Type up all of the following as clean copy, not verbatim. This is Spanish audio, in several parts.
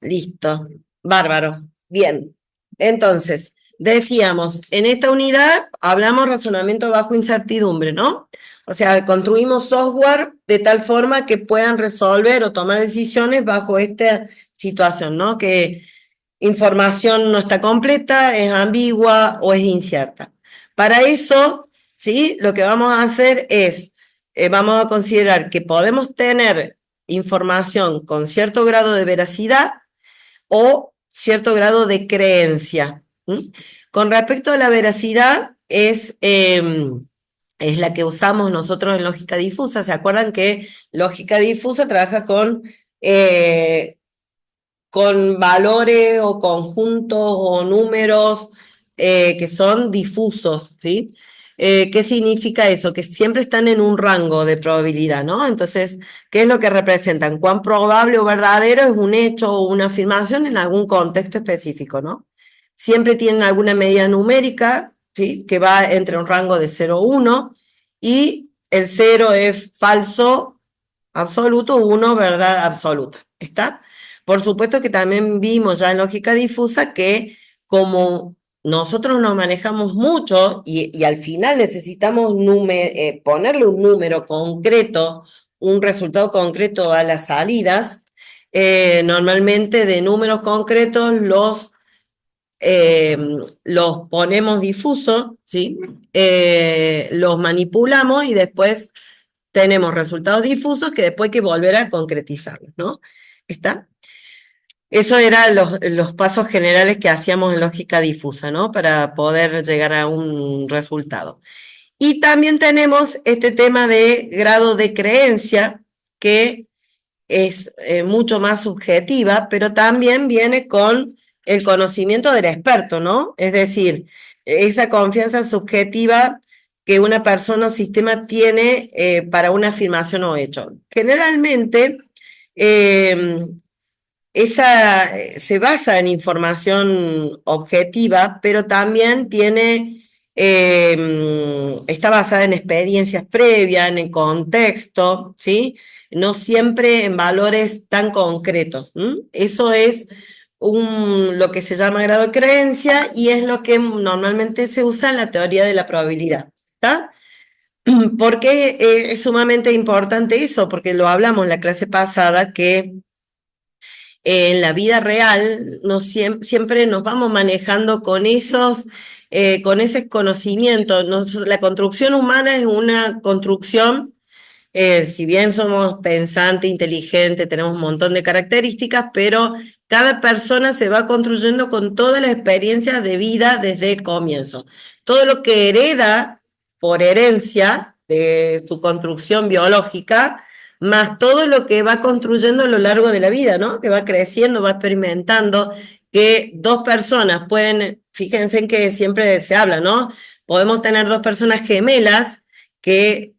Listo, bárbaro. Bien, entonces, decíamos, en esta unidad hablamos razonamiento bajo incertidumbre, ¿no? O sea, construimos software de tal forma que puedan resolver o tomar decisiones bajo esta situación, ¿no? Que información no está completa, es ambigua o es incierta. Para eso, ¿sí? Lo que vamos a hacer es, vamos a considerar que podemos tener información con cierto grado de veracidad o cierto grado de creencia. ¿Mm? Con respecto a la veracidad, es la que usamos nosotros en lógica difusa. ¿Se acuerdan que lógica difusa trabaja con valores o conjuntos o números que son difusos, ¿sí? ¿Qué significa eso? Que siempre están en un rango de probabilidad, ¿no? Entonces, ¿qué es lo que representan? ¿Cuán probable o verdadero es un hecho o una afirmación en algún contexto específico, ¿no? Siempre tienen alguna medida numérica, ¿sí? Que va entre un rango de 0 a 1 y el 0 es falso absoluto, 1 verdad absoluta, ¿está? Por supuesto que también vimos ya en lógica difusa que como nosotros nos manejamos mucho y al final necesitamos ponerle un número concreto, un resultado concreto a las salidas, normalmente de números concretos los ponemos difusos, ¿sí? Los manipulamos y después tenemos resultados difusos que después hay que volver a concretizarlos, ¿no? ¿Está? Eso eran los pasos generales que hacíamos en lógica difusa, ¿no? Para poder llegar a un resultado. Y también tenemos este tema de grado de creencia, que es mucho más subjetiva, pero también viene con el conocimiento del experto, ¿no? Es decir, esa confianza subjetiva que una persona o sistema tiene para una afirmación o hecho. Generalmente, eh, se basa en información objetiva, pero también está basada en experiencias previas, en el contexto, ¿sí? No siempre en valores tan concretos. ¿M? Eso es lo que se llama grado de creencia y es lo que normalmente se usa en la teoría de la probabilidad. ¿Está? ¿Por qué es sumamente importante eso? Porque lo hablamos en la clase pasada que en la vida real siempre nos vamos manejando con ese conocimiento. La construcción humana es una construcción, si bien somos pensantes, inteligentes, tenemos un montón de características, pero cada persona se va construyendo con todas las experiencias de vida desde el comienzo. Todo lo que hereda por herencia de su construcción biológica, más todo lo que va construyendo a lo largo de la vida, ¿no? Que va creciendo, va experimentando, que dos personas pueden, fíjense en que siempre se habla, ¿no? Podemos tener dos personas gemelas que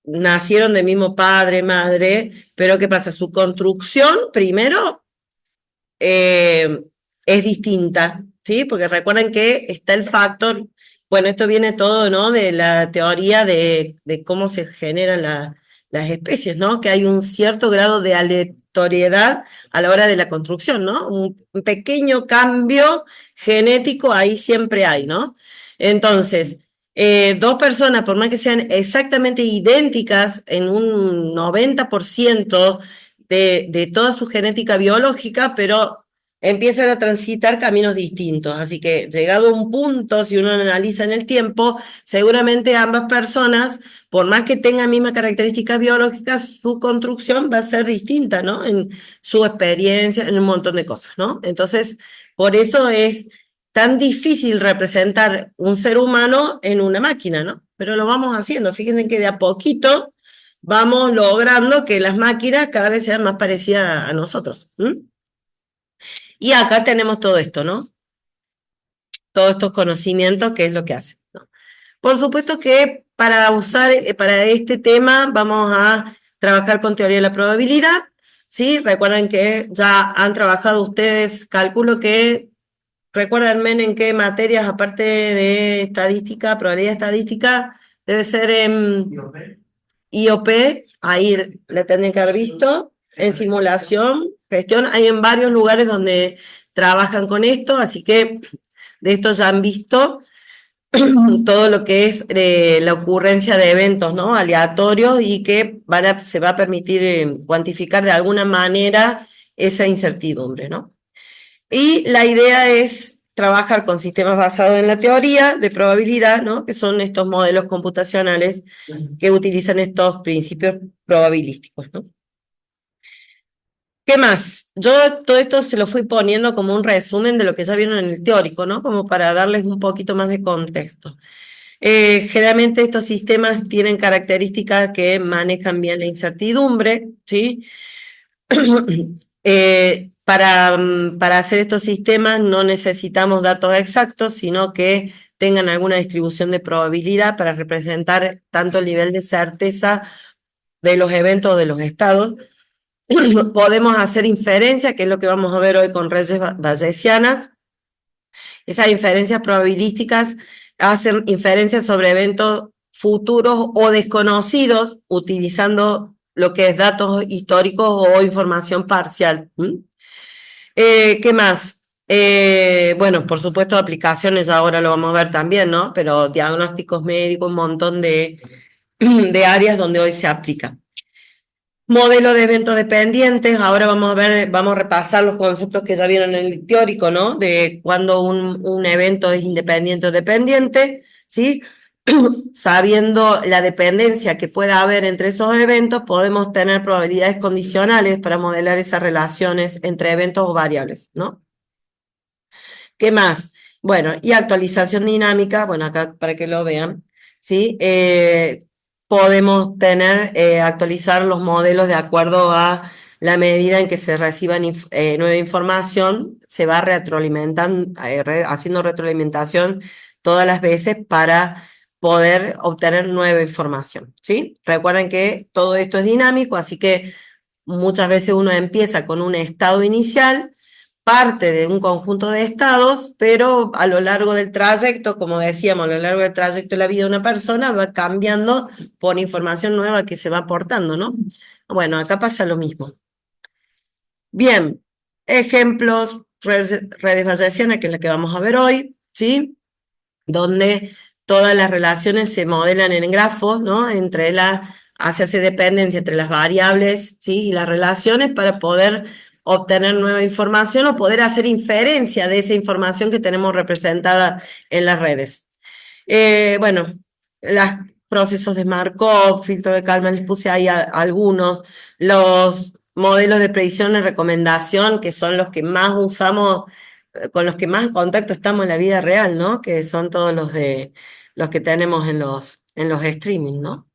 nacieron del mismo padre, madre, pero ¿qué pasa? Su construcción, primero, eh, es distinta, ¿sí? Porque recuerden que está el factor, bueno, esto viene todo, ¿no? De la teoría de cómo se generan las especies, ¿no? Que hay un cierto grado de aleatoriedad a la hora de la construcción, ¿no? Un pequeño cambio genético ahí siempre hay, ¿no? Entonces, dos personas, por más que sean exactamente idénticas en un 90% de toda su genética biológica, pero empiezan a transitar caminos distintos. Así que llegado a un punto, si uno analiza en el tiempo, seguramente ambas personas, por más que tengan mismas características biológicas, su construcción va a ser distinta, ¿no? En su experiencia, en un montón de cosas, ¿no? Entonces, por eso es tan difícil representar un ser humano en una máquina, ¿no? Pero lo vamos haciendo. Fíjense que de a poquito vamos logrando que las máquinas cada vez sean más parecidas a nosotros. ¿M? Y acá tenemos todo esto, ¿no? Todos estos conocimientos, que es lo que hace, ¿no? Por supuesto que para usar, para este tema vamos a trabajar con teoría de la probabilidad, ¿sí? Recuerden que ya han trabajado ustedes, calculo que, recuérdenme en qué materias, aparte de estadística, probabilidad estadística, debe ser en IOP, ahí le tendrían que haber visto, en simulación. gestión. Hay en varios lugares donde trabajan con esto, así que de esto ya han visto todo lo que es la ocurrencia de eventos, ¿no? Aleatorios y que se va a permitir cuantificar de alguna manera esa incertidumbre, ¿no? Y la idea es trabajar con sistemas basados en la teoría de probabilidad, ¿no? Que son estos modelos computacionales que utilizan estos principios probabilísticos, ¿no? ¿Qué más? Yo todo esto se lo fui poniendo como un resumen de lo que ya vieron en el teórico, ¿no? Como para darles un poquito más de contexto. Generalmente estos sistemas tienen características que manejan bien la incertidumbre, ¿sí? Para hacer estos sistemas no necesitamos datos exactos, sino que tengan alguna distribución de probabilidad para representar tanto el nivel de certeza de los eventos o de los estados. Podemos hacer inferencias, que es lo que vamos a ver hoy con redes bayesianas. Esas inferencias probabilísticas hacen inferencias sobre eventos futuros o desconocidos utilizando lo que es datos históricos o información parcial. ¿Qué más? Bueno, por supuesto, aplicaciones, ahora lo vamos a ver también, ¿no? Pero diagnósticos médicos, un montón de áreas donde hoy se aplica. Modelo de eventos dependientes, ahora vamos a ver, vamos a repasar los conceptos que ya vieron en el teórico, ¿no? De cuando un evento es independiente o dependiente, ¿sí? Sabiendo la dependencia que pueda haber entre esos eventos, podemos tener probabilidades condicionales para modelar esas relaciones entre eventos o variables, ¿no? ¿Qué más? Bueno, y actualización dinámica, bueno, acá para que lo vean, ¿sí? Podemos actualizar los modelos de acuerdo a la medida en que se reciba nueva información, se va retroalimentando, haciendo retroalimentación todas las veces para poder obtener nueva información, ¿sí? Recuerden que todo esto es dinámico, así que muchas veces uno empieza con un estado inicial, parte de un conjunto de estados, pero a lo largo del trayecto, como decíamos, a lo largo del trayecto de la vida de una persona va cambiando por información nueva que se va aportando, ¿no? Bueno, acá pasa lo mismo. Bien, ejemplos, redes bayesianas, que es la que vamos a ver hoy, ¿sí? Donde todas las relaciones se modelan en grafos, ¿no? Hacerse dependencia entre las variables, ¿sí? Y las relaciones para poder obtener nueva información o poder hacer inferencia de esa información que tenemos representada en las redes. Bueno, los procesos de Markov, filtro de Kalman, les puse ahí algunos, los modelos de predicción y recomendación, que son los que más usamos, con los que más en contacto estamos en la vida real, ¿no? Que son todos los que tenemos en los streaming, ¿no?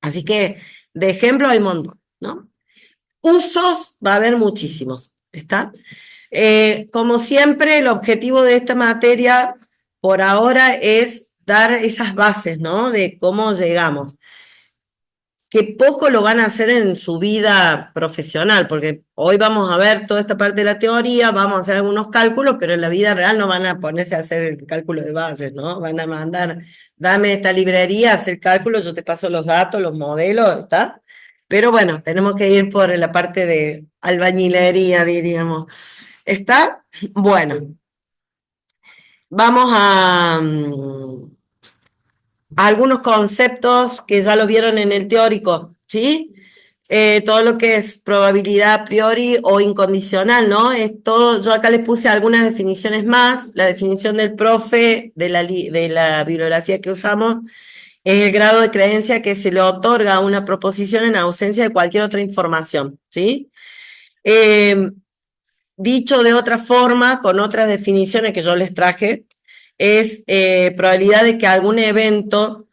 Así que de ejemplo hay un montón, ¿no? Usos va a haber muchísimos, ¿está? Como siempre, el objetivo de esta materia por ahora es dar esas bases, ¿no? De cómo llegamos. Que poco lo van a hacer en su vida profesional, porque hoy vamos a ver toda esta parte de la teoría, vamos a hacer algunos cálculos, pero en la vida real no van a ponerse a hacer el cálculo de bases, ¿no? Van a mandar, dame esta librería, hacer cálculos, yo te paso los datos, los modelos, ¿está? Pero bueno, tenemos que ir por la parte de albañilería, diríamos. ¿Está? Bueno, vamos a algunos conceptos que ya lo vieron en el teórico, ¿sí? Todo lo que es probabilidad a priori o incondicional, ¿no? Es todo, yo acá les puse algunas definiciones más. La definición del profe de la bibliografía que usamos es el grado de creencia que se le otorga a una proposición en ausencia de cualquier otra información, ¿sí? Dicho de otra forma, con otras definiciones que yo les traje, es probabilidad de que algún evento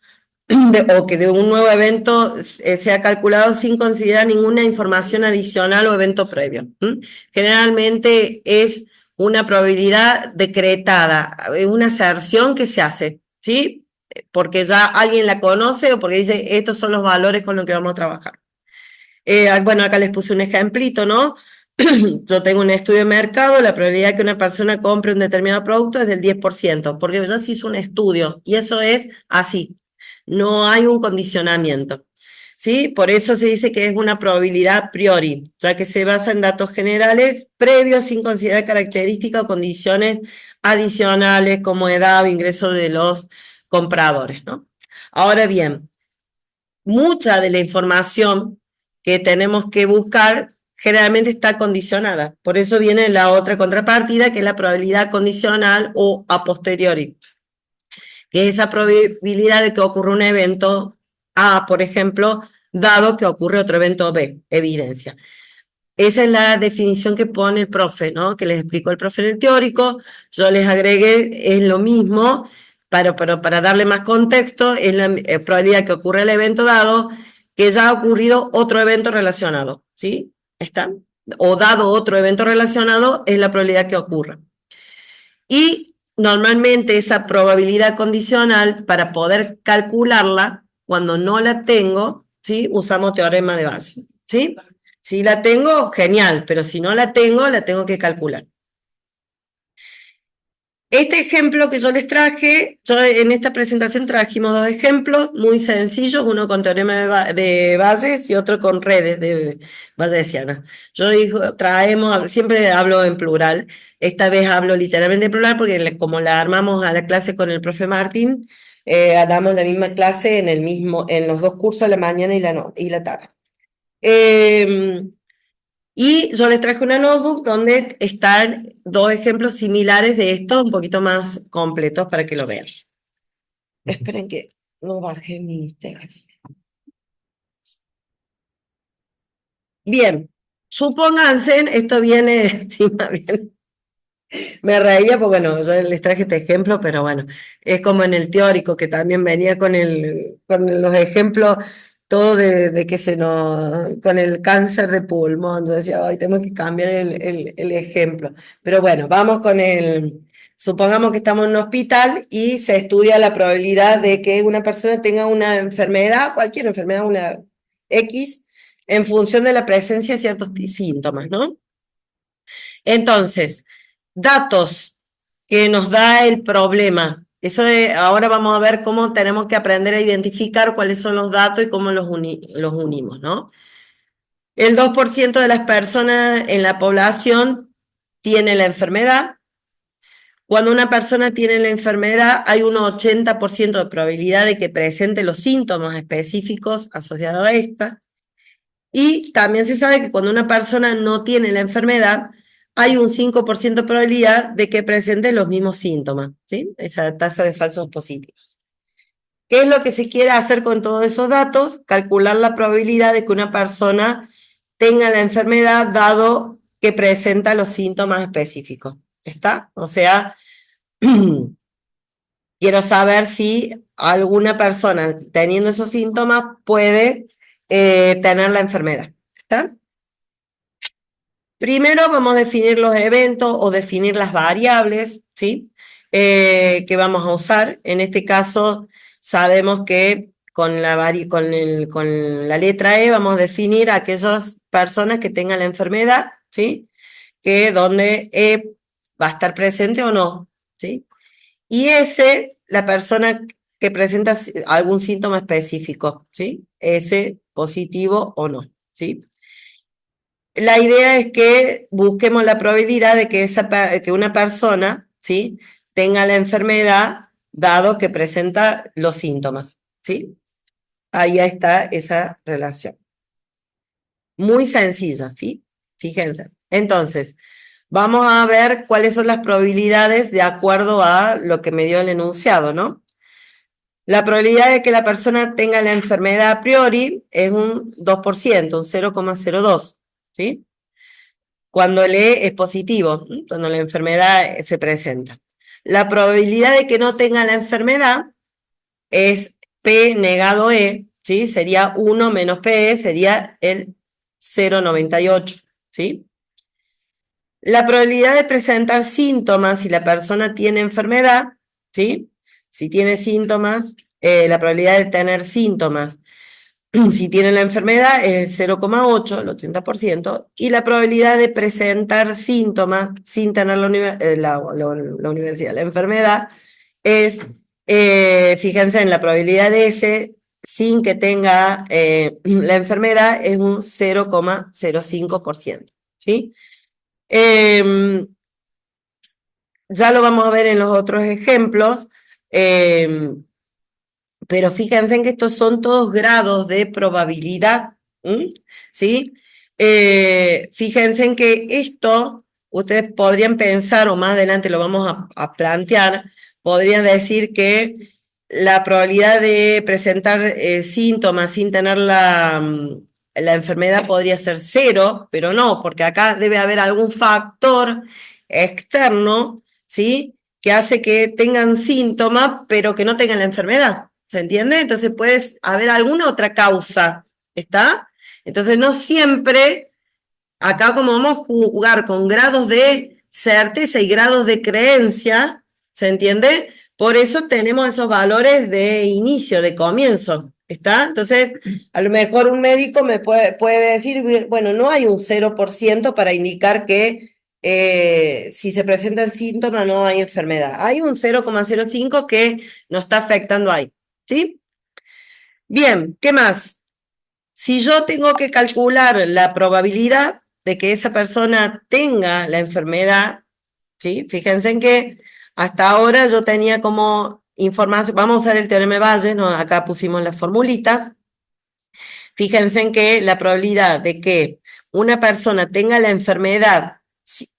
o que de un nuevo evento sea calculado sin considerar ninguna información adicional o evento previo. Generalmente es una probabilidad decretada, una aserción que se hace, ¿sí? Porque ya alguien la conoce o porque dice, estos son los valores con los que vamos a trabajar. Bueno, acá les puse un ejemplito, ¿no? Yo tengo un estudio de mercado, la probabilidad de que una persona compre un determinado producto es del 10%, porque ya se hizo un estudio y eso es así, no hay un condicionamiento. ¿sí? Por eso se dice que es una probabilidad a priori, ya que se basa en datos generales previos sin considerar características o condiciones adicionales como edad o ingreso de los compradores, ¿no? Ahora bien, mucha de la información que tenemos que buscar generalmente está condicionada. Por eso viene la otra contrapartida, que es la probabilidad condicional o a posteriori, que es esa probabilidad de que ocurra un evento A, por ejemplo, dado que ocurre otro evento B, evidencia. Esa es la definición que pone el profe, ¿no? Que les explicó el profe en el teórico, yo les agregué, es lo mismo, pero para darle más contexto, es la probabilidad que ocurre el evento dado, que ya ha ocurrido otro evento relacionado, ¿sí? ¿Está? O dado otro evento relacionado, es la probabilidad que ocurra. Y normalmente esa probabilidad condicional, para poder calcularla, cuando no la tengo, ¿sí? Usamos teorema de base, ¿sí? Si la tengo, genial, pero si no la tengo que calcular. Este ejemplo que yo les traje, yo en esta presentación trajimos dos ejemplos muy sencillos, uno con teorema de Bayes y otro con redes de bayesianas. Yo digo, siempre hablo en plural, esta vez hablo literalmente en plural porque como la armamos a la clase con el profe Martín, damos la misma clase en los dos cursos, la mañana y la tarde. Y yo les traje una notebook donde están dos ejemplos similares de estos, un poquito más completos para que lo vean. Esperen que no baje mi teléfono. Bien, supónganse, esto viene encima bien. Me reía porque, bueno, yo les traje este ejemplo, pero bueno, es como en el teórico, que también venía con los ejemplos, todo de que con el cáncer de pulmón, yo decía, ay, tengo que cambiar el ejemplo. Pero bueno, vamos supongamos que estamos en un hospital y se estudia la probabilidad de que una persona tenga una enfermedad, cualquier enfermedad, una X, en función de la presencia de ciertos síntomas, ¿no? Entonces, datos que nos da el problema. Ahora vamos a ver cómo tenemos que aprender a identificar cuáles son los datos y cómo los unimos, ¿no? El 2% de las personas en la población tiene la enfermedad. Cuando una persona tiene la enfermedad, hay un 80% de probabilidad de que presente los síntomas específicos asociados a esta. Y también se sabe que cuando una persona no tiene la enfermedad, hay un 5% de probabilidad de que presente los mismos síntomas, ¿sí? Esa tasa de falsos positivos. ¿Qué es lo que se quiere hacer con todos esos datos? Calcular la probabilidad de que una persona tenga la enfermedad dado que presenta los síntomas específicos. ¿Está? O sea, quiero saber si alguna persona teniendo esos síntomas puede tener la enfermedad. ¿Está? Primero vamos a definir los eventos o definir las variables, ¿sí? Que vamos a usar. En este caso sabemos que con la letra E vamos a definir a aquellas personas que tengan la enfermedad, ¿sí? Que donde E va a estar presente o no, ¿sí? Y S, la persona que presenta algún síntoma específico, ¿sí? S positivo o no, ¿sí? La idea es que busquemos la probabilidad de que una persona, ¿sí? Tenga la enfermedad dado que presenta los síntomas, ¿sí? Ahí está esa relación. Muy sencilla, ¿sí? Fíjense. Entonces, vamos a ver cuáles son las probabilidades de acuerdo a lo que me dio el enunciado, ¿no? La probabilidad de que la persona tenga la enfermedad a priori es un 2%, un 0,02, ¿sí? Cuando el E es positivo, cuando la enfermedad se presenta. La probabilidad de que no tenga la enfermedad es P negado E, ¿sí? Sería 1 menos PE, sería el 0,98, ¿sí? La probabilidad de presentar síntomas si la persona tiene enfermedad, ¿sí? Si tiene síntomas, la probabilidad de tener síntomas si tiene la enfermedad es 0,8, el 80%, y la probabilidad de presentar síntomas sin tener la enfermedad, es, fíjense en la probabilidad de S, sin que tenga la enfermedad es un 0,05%, ¿sí? Ya lo vamos a ver en los otros ejemplos, pero fíjense en que estos son todos grados de probabilidad, ¿sí? Fíjense en que esto, ustedes podrían pensar, o más adelante lo vamos a plantear, podrían decir que la probabilidad de presentar síntomas sin tener la enfermedad podría ser 0, pero no, porque acá debe haber algún factor externo, ¿sí? Que hace que tengan síntomas, pero que no tengan la enfermedad. ¿Se entiende? Entonces puede haber alguna otra causa, ¿está? Entonces no siempre, acá como vamos a jugar con grados de certeza y grados de creencia, ¿se entiende? Por eso tenemos esos valores de inicio, de comienzo, ¿está? Entonces, a lo mejor un médico me puede decir, bueno, no hay un 0% para indicar que si se presentan síntomas no hay enfermedad. Hay un 0,05 que nos está afectando ahí, ¿sí? Bien, ¿qué más? Si yo tengo que calcular la probabilidad de que esa persona tenga la enfermedad, ¿sí? Fíjense en que hasta ahora yo tenía como información, vamos a usar el teorema de Bayes, ¿no? Acá pusimos la formulita. Fíjense en que la probabilidad de que una persona tenga la enfermedad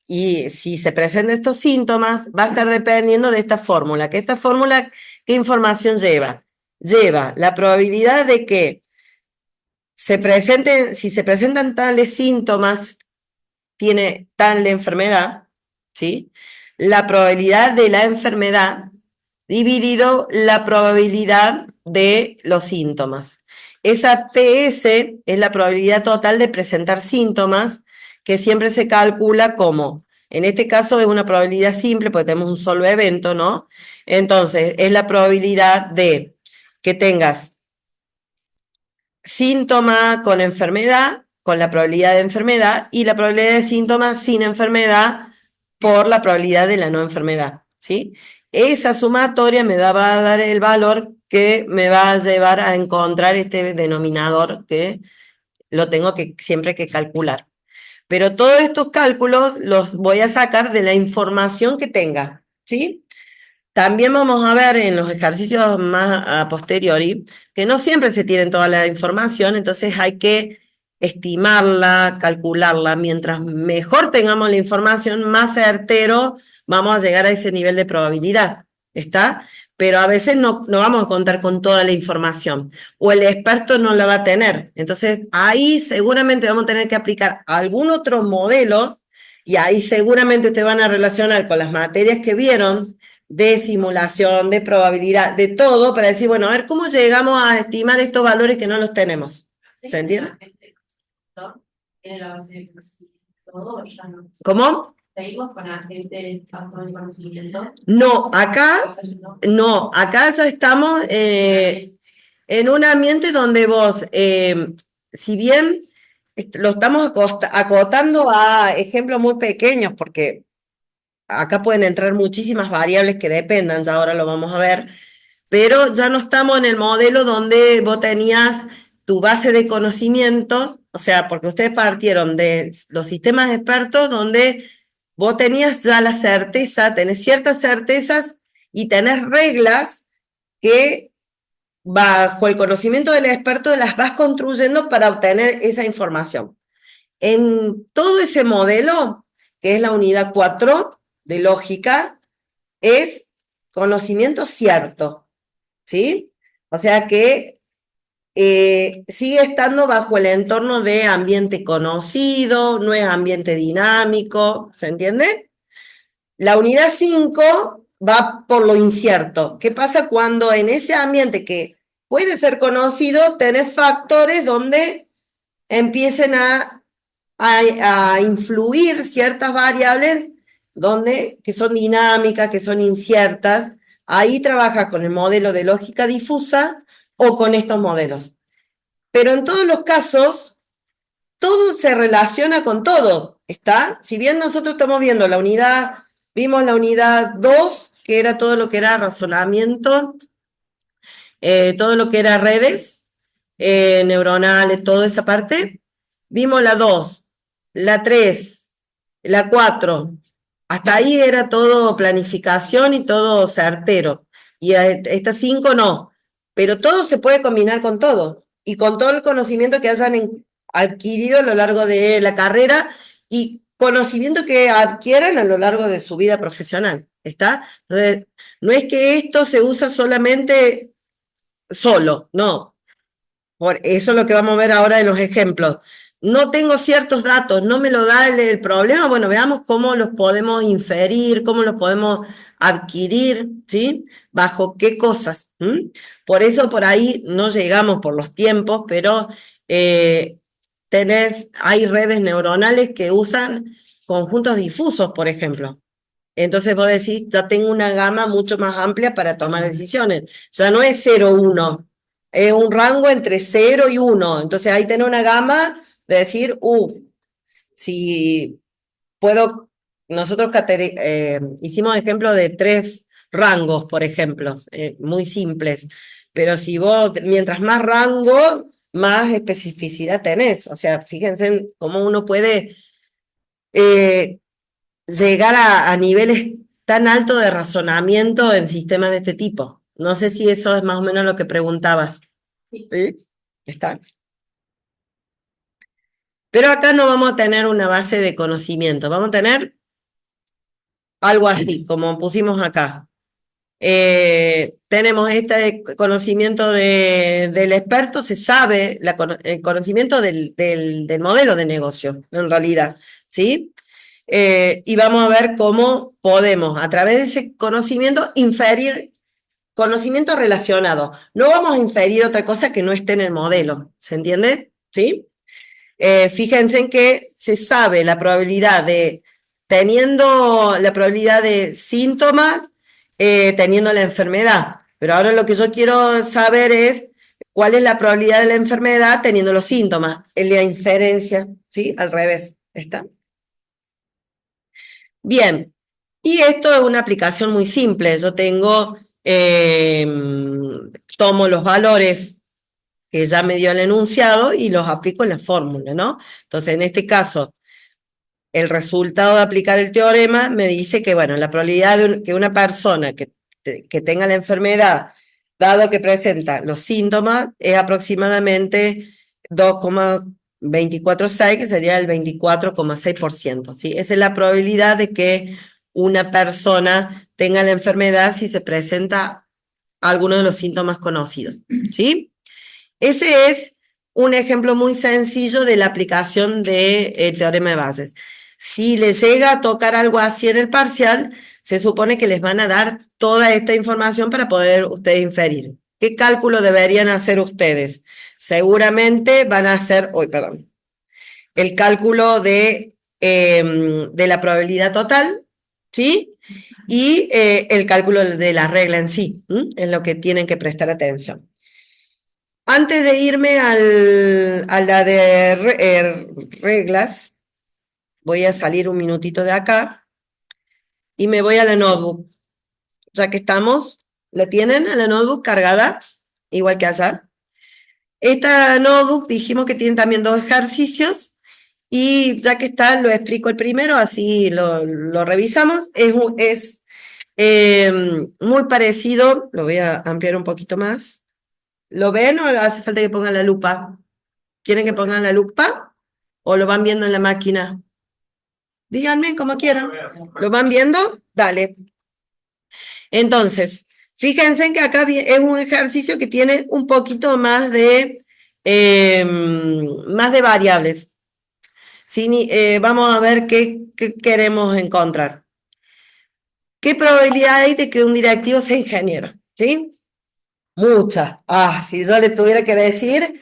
y si se presentan estos síntomas va a estar dependiendo de esta fórmula. Que esta fórmula, ¿qué información lleva? Lleva la probabilidad de que si se presentan tales síntomas, tiene tal enfermedad, ¿sí? La probabilidad de la enfermedad dividido la probabilidad de los síntomas. Esa PS es la probabilidad total de presentar síntomas, que siempre se calcula como, en este caso es una probabilidad simple, porque tenemos un solo evento, ¿no? Entonces, es la probabilidad de que tengas síntoma con enfermedad, con la probabilidad de enfermedad, y la probabilidad de síntomas sin enfermedad por la probabilidad de la no enfermedad, ¿sí? Esa sumatoria me va a dar el valor que me va a llevar a encontrar este denominador que lo tengo que siempre que calcular. Pero todos estos cálculos los voy a sacar de la información que tenga, ¿sí? También vamos a ver en los ejercicios más a posteriori que no siempre se tiene toda la información, entonces hay que estimarla, calcularla. Mientras mejor tengamos la información, más certero vamos a llegar a ese nivel de probabilidad, ¿está? Pero a veces no vamos a contar con toda la información o el experto no la va a tener. Entonces ahí seguramente vamos a tener que aplicar algún otro modelo y ahí seguramente ustedes van a relacionar con las materias que vieron de simulación, de probabilidad, de todo, para decir, bueno, a ver cómo llegamos a estimar estos valores que no los tenemos. ¿Se entiende? ¿Cómo? ¿Seguimos con la gente con el conocimiento? No, acá ya estamos en un ambiente donde vos, si bien lo estamos acotando a ejemplos muy pequeños, porque acá pueden entrar muchísimas variables que dependan, ya ahora lo vamos a ver, pero ya no estamos en el modelo donde vos tenías tu base de conocimientos, o sea, porque ustedes partieron de los sistemas expertos donde vos tenías ya la certeza, tenés ciertas certezas y tenés reglas que bajo el conocimiento del experto las vas construyendo para obtener esa información. En todo ese modelo, que es la unidad 4 de lógica, es conocimiento cierto, ¿sí? O sea que sigue estando bajo el entorno de ambiente conocido, no es ambiente dinámico, ¿se entiende? La unidad 5 va por lo incierto. ¿Qué pasa cuando en ese ambiente que puede ser conocido tenés factores donde empiecen a influir ciertas variables que son dinámicas, que son inciertas? Ahí trabaja con el modelo de lógica difusa o con estos modelos. Pero en todos los casos, todo se relaciona con todo, ¿está? Si bien nosotros estamos viendo vimos la unidad 2, que era todo lo que era razonamiento, todo lo que era redes, neuronales, toda esa parte. Vimos la 2, la 3, la 4. Hasta ahí era todo planificación y todo certero. Y a esta 5 no. Pero todo se puede combinar con todo. Y con todo el conocimiento que hayan adquirido a lo largo de la carrera y conocimiento que adquieran a lo largo de su vida profesional. ¿Está? Entonces, no es que esto se usa solamente solo, no. Por eso es lo que vamos a ver ahora en los ejemplos. No tengo ciertos datos, no me lo da el problema. Bueno, veamos cómo los podemos inferir, cómo los podemos adquirir, ¿sí? Bajo qué cosas. Por eso por ahí no llegamos por los tiempos, pero hay redes neuronales que usan conjuntos difusos, por ejemplo. Entonces vos decís, ya tengo una gama mucho más amplia para tomar decisiones. Ya no es 0, 1, es un rango entre 0 y 1. Entonces ahí tenés una gama de decir, si puedo, nosotros hicimos ejemplo de 3 rangos, por ejemplo, muy simples. Pero si vos, mientras más rango, más especificidad tenés. O sea, fíjense en cómo uno puede llegar a niveles tan altos de razonamiento en sistemas de este tipo. No sé si eso es más o menos lo que preguntabas. ¿Sí? Está. Pero acá no vamos a tener una base de conocimiento, vamos a tener algo así, como pusimos acá. Tenemos este conocimiento del experto, se sabe el conocimiento del modelo de negocio, en realidad, ¿sí? Y vamos a ver cómo podemos, a través de ese conocimiento, inferir conocimiento relacionado. No vamos a inferir otra cosa que no esté en el modelo, ¿se entiende? ¿Sí? Fíjense en que se sabe la probabilidad teniendo la probabilidad de síntomas, teniendo la enfermedad. Pero ahora lo que yo quiero saber es cuál es la probabilidad de la enfermedad teniendo los síntomas. En la inferencia, ¿sí? Al revés, ¿está? Bien, y esto es una aplicación muy simple. Yo tomo los valores que ya me dio el enunciado y los aplico en la fórmula, ¿no? Entonces, en este caso, el resultado de aplicar el teorema me dice que, bueno, la probabilidad de que una persona que tenga la enfermedad, dado que presenta los síntomas, es aproximadamente 2,246, que sería el 24,6%, ¿sí? Esa es la probabilidad de que una persona tenga la enfermedad si se presenta alguno de los síntomas conocidos, ¿sí? Ese es un ejemplo muy sencillo de la aplicación del teorema de Bayes. Si les llega a tocar algo así en el parcial, se supone que les van a dar toda esta información para poder ustedes inferir. ¿Qué cálculo deberían hacer ustedes? Seguramente van a hacer, el cálculo de la probabilidad total, ¿sí? Y el cálculo de la regla en sí, es lo que tienen que prestar atención. Antes de irme a la de reglas, voy a salir un minutito de acá y me voy a la notebook. Ya que estamos, ¿la tienen a la notebook cargada? Igual que allá. Esta notebook dijimos que tiene también 2 ejercicios y ya que está, lo explico el primero, así lo revisamos. Es muy parecido, lo voy a ampliar un poquito más. ¿Lo ven o hace falta que pongan la lupa? ¿Quieren que pongan la lupa? ¿O lo van viendo en la máquina? Díganme como quieran. ¿Lo van viendo? Dale. Entonces, fíjense en que acá es un ejercicio que tiene un poquito más de variables. Sí, vamos a ver qué queremos encontrar. ¿Qué probabilidad hay de que un directivo sea ingeniero? ¿Sí? Mucha. Si yo le tuviera que decir,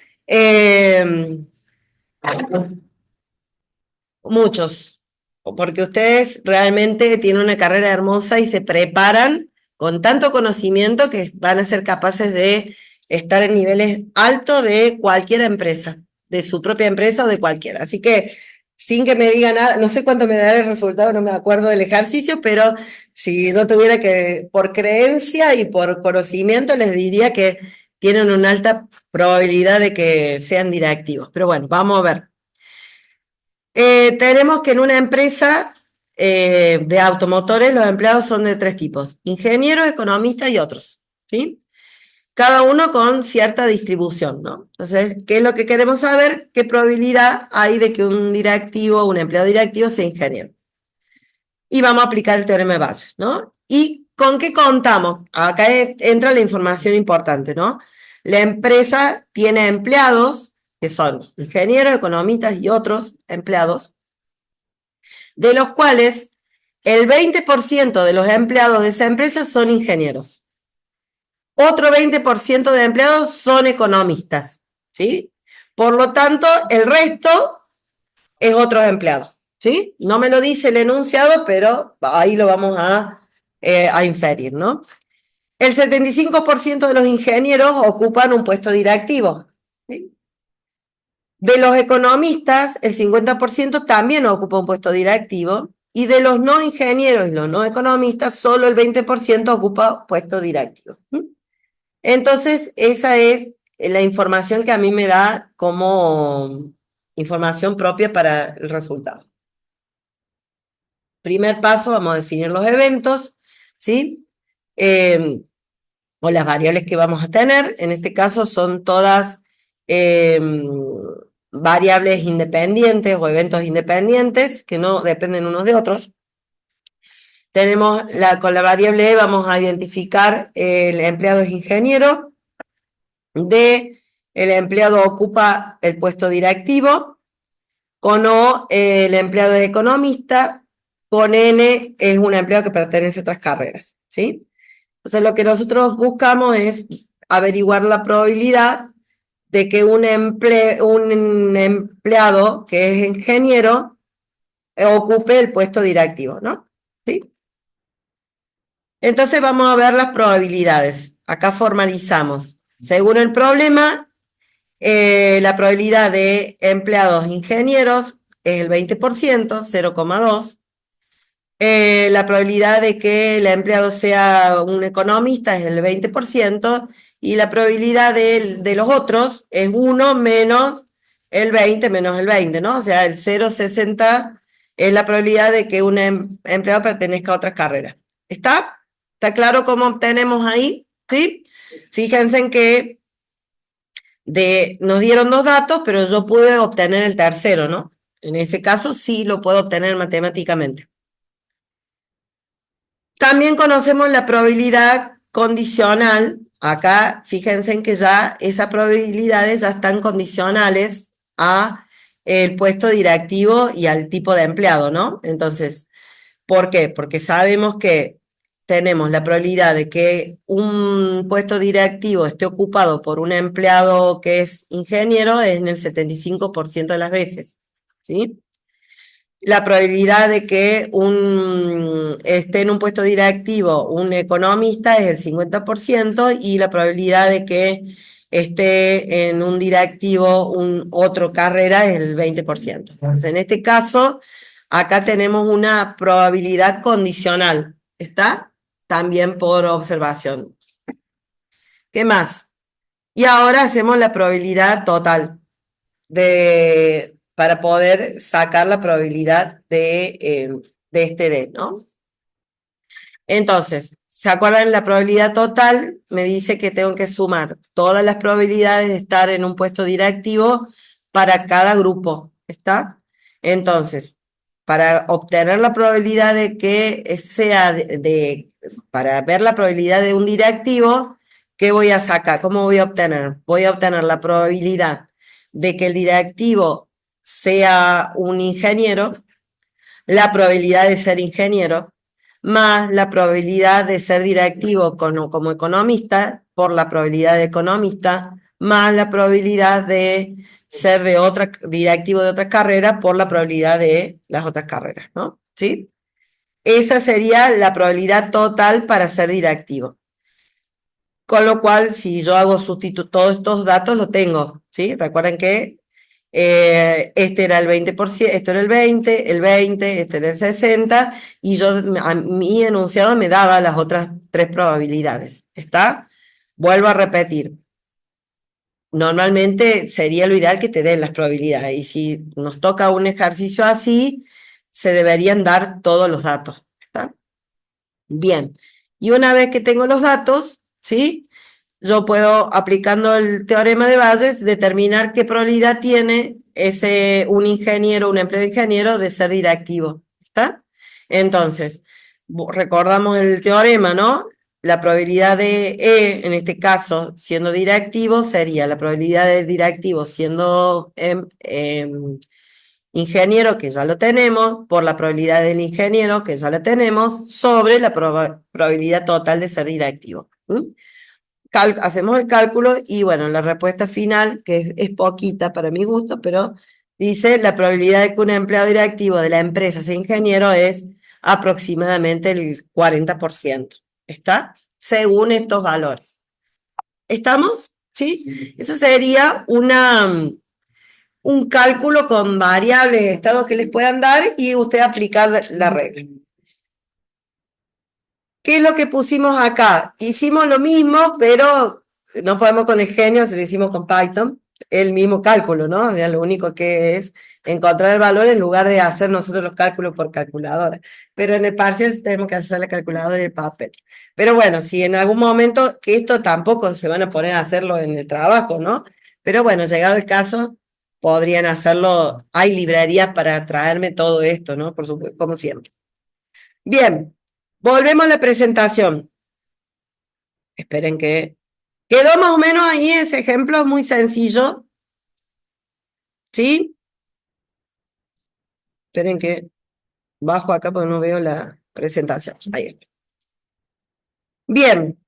muchos, porque ustedes realmente tienen una carrera hermosa y se preparan con tanto conocimiento que van a ser capaces de estar en niveles altos de cualquier empresa, de su propia empresa o de cualquiera. Así que, sin que me diga nada, no sé cuánto me dará el resultado, no me acuerdo del ejercicio, pero si yo tuviera que, por creencia y por conocimiento, les diría que tienen una alta probabilidad de que sean directivos. Pero bueno, vamos a ver. Tenemos que en una empresa de automotores los empleados son de tres tipos: ingenieros, economistas y otros, ¿sí? Cada uno con cierta distribución, ¿no? Entonces, ¿qué es lo que queremos saber? ¿Qué probabilidad hay de que un directivo, un empleado directivo sea ingeniero? Y vamos a aplicar el teorema de Bayes, ¿no? ¿Y con qué contamos? Acá entra la información importante, ¿no? La empresa tiene empleados, que son ingenieros, economistas y otros empleados, de los cuales el 20% de los empleados de esa empresa son ingenieros. Otro 20% de empleados son economistas, ¿sí? Por lo tanto, el resto es otros empleados, ¿sí? No me lo dice el enunciado, pero ahí lo vamos a inferir, ¿no? El 75% de los ingenieros ocupan un puesto directivo, ¿sí? De los economistas, el 50% también ocupa un puesto directivo, y de los no ingenieros y los no economistas, solo el 20% ocupa puesto directivo. Entonces, esa es la información que a mí me da como información propia para el resultado. Primer paso, vamos a definir los eventos, ¿sí? O las variables que vamos a tener. En este caso son todas variables independientes o eventos independientes que no dependen unos de otros. Tenemos con la variable E vamos a identificar el empleado es ingeniero, D, el empleado ocupa el puesto directivo, con O, el empleado es economista, con N es un empleado que pertenece a otras carreras, ¿sí? Entonces lo que nosotros buscamos es averiguar la probabilidad de que un empleado que es ingeniero ocupe el puesto directivo, ¿no? ¿Sí? Entonces vamos a ver las probabilidades. Acá formalizamos. Según el problema, la probabilidad de empleados ingenieros es el 20%, 0,2. La probabilidad de que el empleado sea un economista es el 20%, y la probabilidad de los otros es 1 menos el 20 menos el 20, ¿no? O sea, el 0,60 es la probabilidad de que un empleado pertenezca a otras carreras. ¿Está? ¿Está claro cómo obtenemos ahí? ¿Sí? Fíjense en que nos dieron dos datos, pero yo pude obtener el tercero, ¿no? En ese caso sí lo puedo obtener matemáticamente. También conocemos la probabilidad condicional. Acá fíjense en que ya esas probabilidades ya están condicionales a el puesto directivo y al tipo de empleado, ¿no? Entonces, ¿por qué? Porque sabemos que tenemos la probabilidad de que un puesto directivo esté ocupado por un empleado que es ingeniero en el 75% de las veces, ¿sí? La probabilidad de que esté en un puesto directivo un economista es el 50%, y la probabilidad de que esté en un directivo otro carrera es el 20%. Entonces, en este caso, acá tenemos una probabilidad condicional, ¿está? También por observación. ¿Qué más? Y ahora hacemos la probabilidad total para poder sacar la probabilidad de este D, ¿no? Entonces, ¿se acuerdan? La probabilidad total me dice que tengo que sumar todas las probabilidades de estar en un puesto directivo para cada grupo, ¿está? Entonces, para obtener la probabilidad de que sea para ver la probabilidad de un directivo, ¿qué voy a sacar? ¿Cómo voy a obtener? Voy a obtener la probabilidad de que el directivo sea un ingeniero, la probabilidad de ser ingeniero, más la probabilidad de ser directivo como economista, por la probabilidad de economista, más la probabilidad de ser directivo de otra carrera por la probabilidad de las otras carreras, ¿no? ¿Sí? Esa sería la probabilidad total para ser directivo. Con lo cual, si yo hago todos estos datos los tengo, ¿sí? Recuerden que este era el 20%, esto era el 20, este era el 60, y mi enunciado me daba las otras tres probabilidades, ¿está? Vuelvo a repetir. normalmente sería lo ideal que te den las probabilidades. Y si nos toca un ejercicio así, se deberían dar todos los datos. ¿Está? Bien. Y una vez que tengo los datos, ¿sí? Yo puedo, aplicando el teorema de Bayes, determinar qué probabilidad tiene un ingeniero, un empleado ingeniero de ser directivo. ¿Está? Entonces, recordamos el teorema, ¿no? La probabilidad de en este caso, siendo directivo, sería la probabilidad de directivo siendo ingeniero, que ya lo tenemos, por la probabilidad del ingeniero, que ya la tenemos, sobre la probabilidad total de ser directivo. Hacemos el cálculo y bueno, la respuesta final, que es poquita para mi gusto, pero dice la probabilidad de que un empleado directivo de la empresa sea ingeniero es aproximadamente el 40%. ¿Está? Según estos valores. ¿Estamos? ¿Sí? Eso sería un cálculo con variables de estados que les puedan dar y usted aplicar la regla. ¿Qué es lo que pusimos acá? Hicimos lo mismo, pero no podemos con el genio, se lo hicimos con Python, el mismo cálculo, ¿no? O sea, lo único que es encontrar el valor en lugar de hacer nosotros los cálculos por calculadora. Pero en el parcial tenemos que hacer la calculadora y el papel. Pero bueno, si en algún momento, que esto tampoco se van a poner a hacerlo en el trabajo, ¿no? Pero bueno, llegado el caso, podrían hacerlo. Hay librerías para traerme todo esto, ¿no? Por supuesto, como siempre. Bien, volvemos a la presentación. Esperen que... Quedó más o menos ahí ese ejemplo muy sencillo. ¿Sí? Esperen que bajo acá porque no veo la presentación. Ahí está. Bien.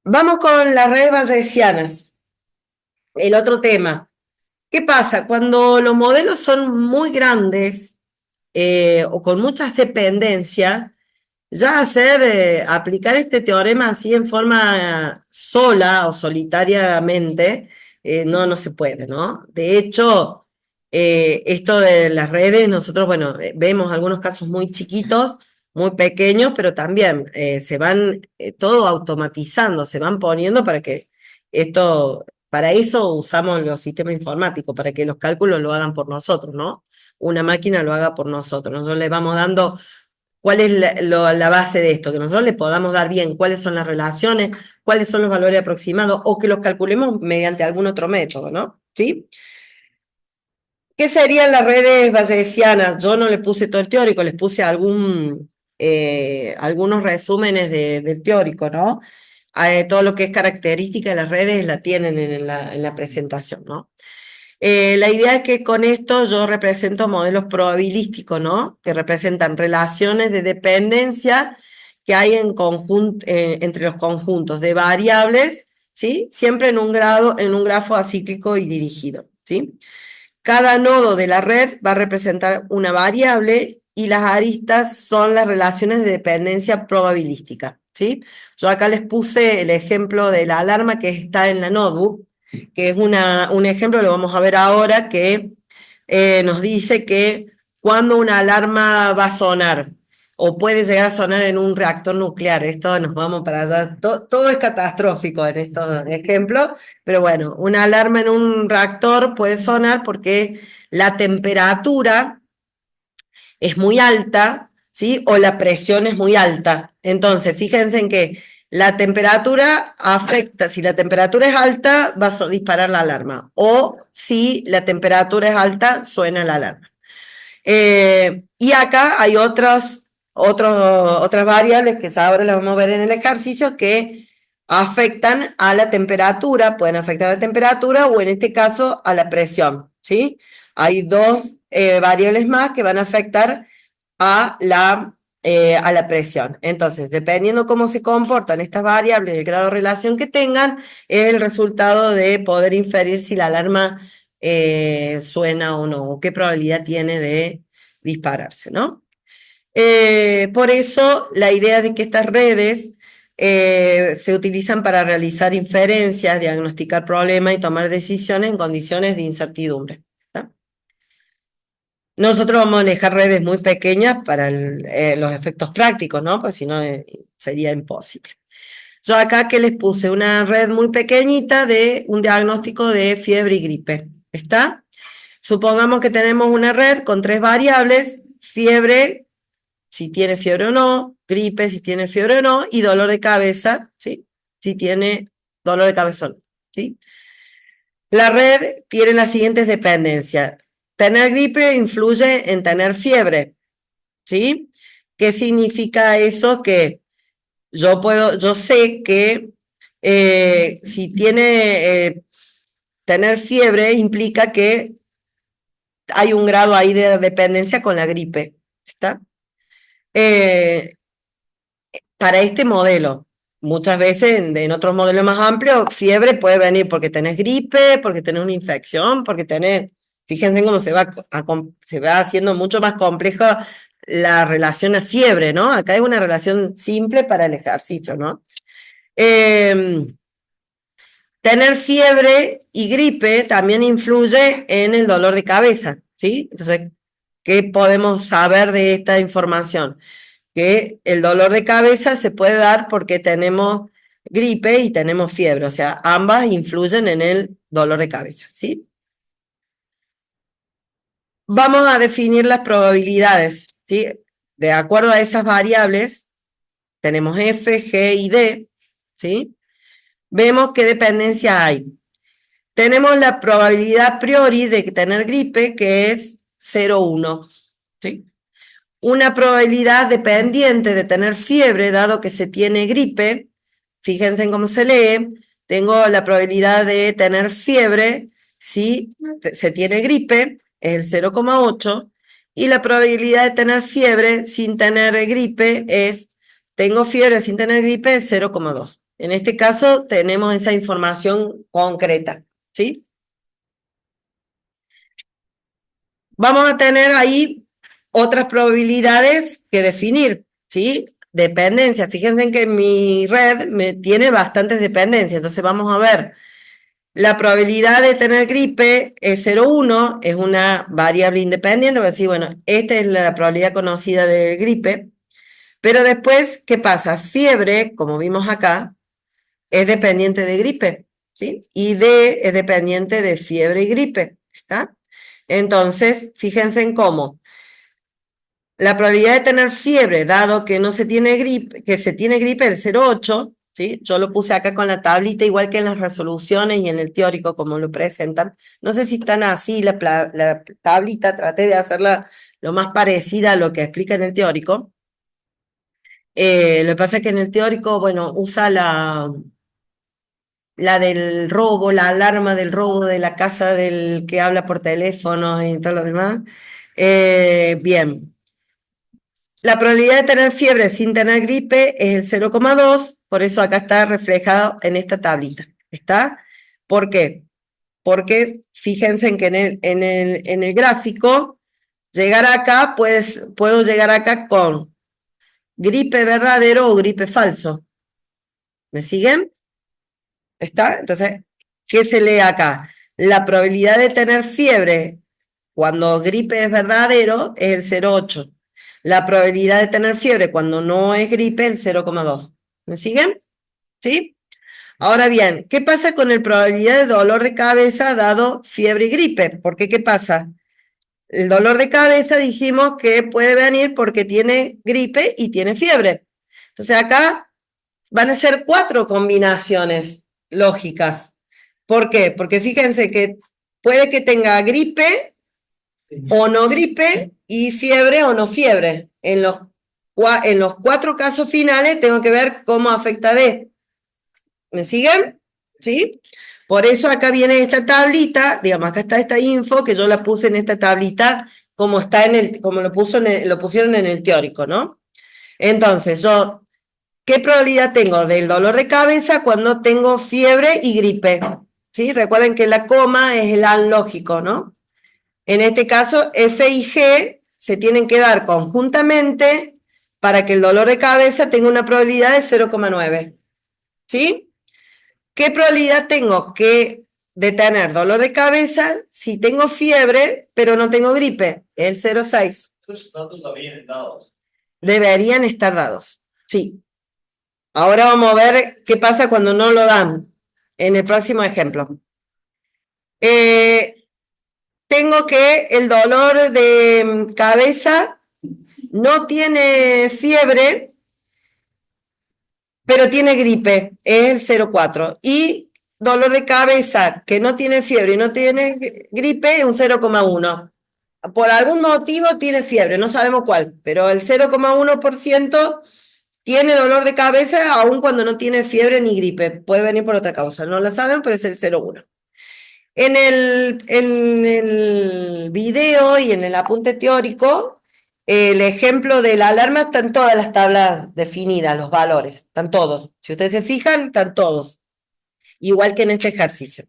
Vamos con las redes bayesianas. El otro tema. ¿Qué pasa? Cuando los modelos son muy grandes o con muchas dependencias, ya aplicar este teorema así en forma sola o solitariamente, no se puede, ¿no? De hecho, esto de las redes, nosotros, bueno, vemos algunos casos muy chiquitos, muy pequeños, pero también se van todo automatizando, se van poniendo para que para eso usamos los sistemas informáticos, para que los cálculos lo hagan por nosotros, ¿no? Una máquina lo haga por nosotros. Nosotros le vamos dando cuál es la base de esto, que nosotros le podamos dar bien cuáles son las relaciones, cuáles son los valores aproximados, o que los calculemos mediante algún otro método, ¿no? ¿Sí? ¿Qué serían las redes bayesianas? Yo no le puse todo el teórico, les puse algunos resúmenes del teórico, ¿no? Todo lo que es característica de las redes la tienen en la presentación, ¿no? La idea es que con esto yo represento modelos probabilísticos, ¿no? Que representan relaciones de dependencia que hay entre los conjuntos de variables, ¿sí? Siempre en un grafo acíclico y dirigido, ¿sí? Cada nodo de la red va a representar una variable y las aristas son las relaciones de dependencia probabilística, ¿sí? Yo acá les puse el ejemplo de la alarma que está en la notebook, que es un ejemplo, lo vamos a ver ahora, que nos dice que cuando una alarma va a sonar o puede llegar a sonar en un reactor nuclear, esto nos vamos para allá, todo es catastrófico en estos ejemplos, pero bueno, una alarma en un reactor puede sonar porque la temperatura es muy alta, ¿sí? O la presión es muy alta. Entonces, fíjense en que la temperatura afecta, si la temperatura es alta, va a disparar la alarma. O si la temperatura es alta, suena la alarma. Y acá hay otras variables que ahora las vamos a ver en el ejercicio que afectan a la temperatura, pueden afectar a la temperatura o en este caso a la presión, ¿sí? Hay dos variables más que van a afectar a la presión. Entonces, dependiendo cómo se comportan estas variables, el grado de relación que tengan, es el resultado de poder inferir si la alarma suena o no, o qué probabilidad tiene de dispararse, ¿no? Por eso, la idea de que estas redes se utilizan para realizar inferencias, diagnosticar problemas y tomar decisiones en condiciones de incertidumbre. ¿Tá? Nosotros vamos a manejar redes muy pequeñas para los efectos prácticos, ¿no? Pues si no sería imposible. Yo acá que les puse una red muy pequeñita de un diagnóstico de fiebre y gripe. ¿Está? Supongamos que tenemos una red con 3 variables, fiebre, si tiene fiebre o no, gripe, si tiene fiebre o no, y dolor de cabeza, ¿sí? Si tiene dolor de cabeza o no, ¿sí? La red tiene las siguientes dependencias. Tener gripe influye en tener fiebre, ¿sí? ¿Qué significa eso? Que yo sé que si tiene tener fiebre implica que hay un grado ahí de dependencia con la gripe, ¿está? Eh, para este modelo, muchas veces en otros modelos más amplios, fiebre puede venir porque tenés gripe, porque tenés una infección, porque tenés, fíjense cómo se va haciendo mucho más compleja la relación a fiebre, ¿no? Acá es una relación simple para el ejercicio, ¿no? Tener fiebre y gripe también influye en el dolor de cabeza, ¿sí? Entonces, ¿qué podemos saber de esta información? Que el dolor de cabeza se puede dar porque tenemos gripe y tenemos fiebre, o sea, ambas influyen en el dolor de cabeza, ¿sí? Vamos a definir las probabilidades, ¿sí? De acuerdo a esas variables, tenemos F, G y D, ¿sí? Vemos qué dependencia hay. Tenemos la probabilidad a priori de tener gripe, que es 0,1, ¿sí? Una probabilidad dependiente de tener fiebre, dado que se tiene gripe, fíjense en cómo se lee, tengo la probabilidad de tener fiebre si se tiene gripe, es el 0,8, y la probabilidad de tener fiebre sin tener gripe es, tengo fiebre sin tener gripe, es 0,2. En este caso tenemos esa información concreta, ¿sí? Vamos a tener ahí otras probabilidades que definir, ¿sí? Dependencia. Fíjense en que mi red me tiene bastantes dependencias. Entonces vamos a ver. La probabilidad de tener gripe es 0,1, es una variable independiente. Voy a decir, bueno, esta es la probabilidad conocida de gripe. Pero después, ¿qué pasa? Fiebre, como vimos acá, es dependiente de gripe, ¿sí? Y D es dependiente de fiebre y gripe, ¿está? Entonces, fíjense en cómo la probabilidad de tener fiebre, dado que no se tiene gripe, que se tiene gripe es 0,8, ¿sí? Yo lo puse acá con la tablita, igual que en las resoluciones y en el teórico, como lo presentan. No sé si están así la tablita, traté de hacerla lo más parecida a lo que explica en el teórico. Lo que pasa es que en el teórico, bueno, usa la del robo, la alarma del robo de la casa del que habla por teléfono y todo lo demás. Bien. La probabilidad de tener fiebre sin tener gripe es el 0,2, por eso acá está reflejado en esta tablita. ¿Está? ¿Por qué? Porque fíjense en que en el gráfico, llegar acá, puedo llegar acá con gripe verdadero o gripe falso. ¿Me siguen? ¿Está? Entonces, ¿qué se lee acá? La probabilidad de tener fiebre cuando gripe es verdadero es el 0,8. La probabilidad de tener fiebre cuando no es gripe es el 0,2. ¿Me siguen? ¿Sí? Ahora bien, ¿qué pasa con la probabilidad de dolor de cabeza dado fiebre y gripe? Porque ¿qué pasa? El dolor de cabeza dijimos que puede venir porque tiene gripe y tiene fiebre. Entonces acá van a ser 4 combinaciones lógicas. ¿Por qué? Porque fíjense que puede que tenga gripe o no gripe y fiebre o no fiebre. En los 4 casos finales tengo que ver cómo afecta D. ¿Me siguen? ¿Sí? Por eso acá viene esta tablita, digamos, acá está esta info que yo la puse en esta tablita como está como lo pusieron en el teórico, ¿no? Entonces, ¿qué probabilidad tengo del dolor de cabeza cuando tengo fiebre y gripe? ¿Sí? Recuerden que la coma es el lógico, ¿no? En este caso, F y G se tienen que dar conjuntamente para que el dolor de cabeza tenga una probabilidad de 0,9. ¿Sí? ¿Qué probabilidad tengo de tener dolor de cabeza si tengo fiebre, pero no tengo gripe? El 0,6. Estos datos deberían estar dados. Deberían estar dados. Sí. Ahora vamos a ver qué pasa cuando no lo dan en el próximo ejemplo. Tengo que el dolor de cabeza no tiene fiebre, pero tiene gripe, es el 0,4. Y dolor de cabeza que no tiene fiebre y no tiene gripe es un 0,1. Por algún motivo tiene fiebre, no sabemos cuál, pero el 0,1% tiene dolor de cabeza aun cuando no tiene fiebre ni gripe. Puede venir por otra causa, no lo saben, pero es el 0,1. En el video y en el apunte teórico, el ejemplo de la alarma están todas las tablas definidas, los valores, están todos. Si ustedes se fijan, están todos, igual que en este ejercicio.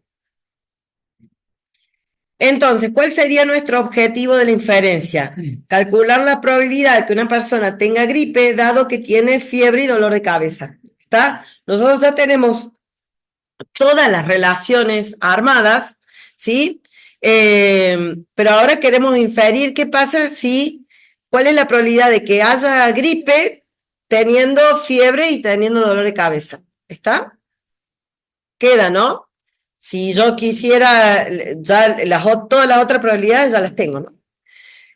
Entonces, ¿cuál sería nuestro objetivo de la inferencia? Calcular la probabilidad de que una persona tenga gripe dado que tiene fiebre y dolor de cabeza. ¿Está? Nosotros ya tenemos todas las relaciones armadas, ¿sí? Pero ahora queremos inferir qué pasa si, cuál es la probabilidad de que haya gripe teniendo fiebre y teniendo dolor de cabeza. ¿Está? Queda, ¿no? Si yo quisiera, ya todas las otras probabilidades ya las tengo, ¿no?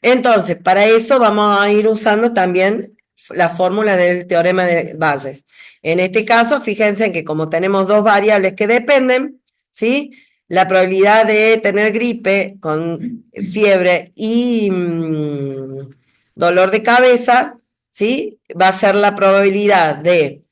Entonces, para eso vamos a ir usando también la fórmula del teorema de Bayes. En este caso, fíjense en que como tenemos dos variables que dependen, ¿sí? La probabilidad de tener gripe con fiebre y dolor de cabeza, ¿sí? Va a ser la probabilidad de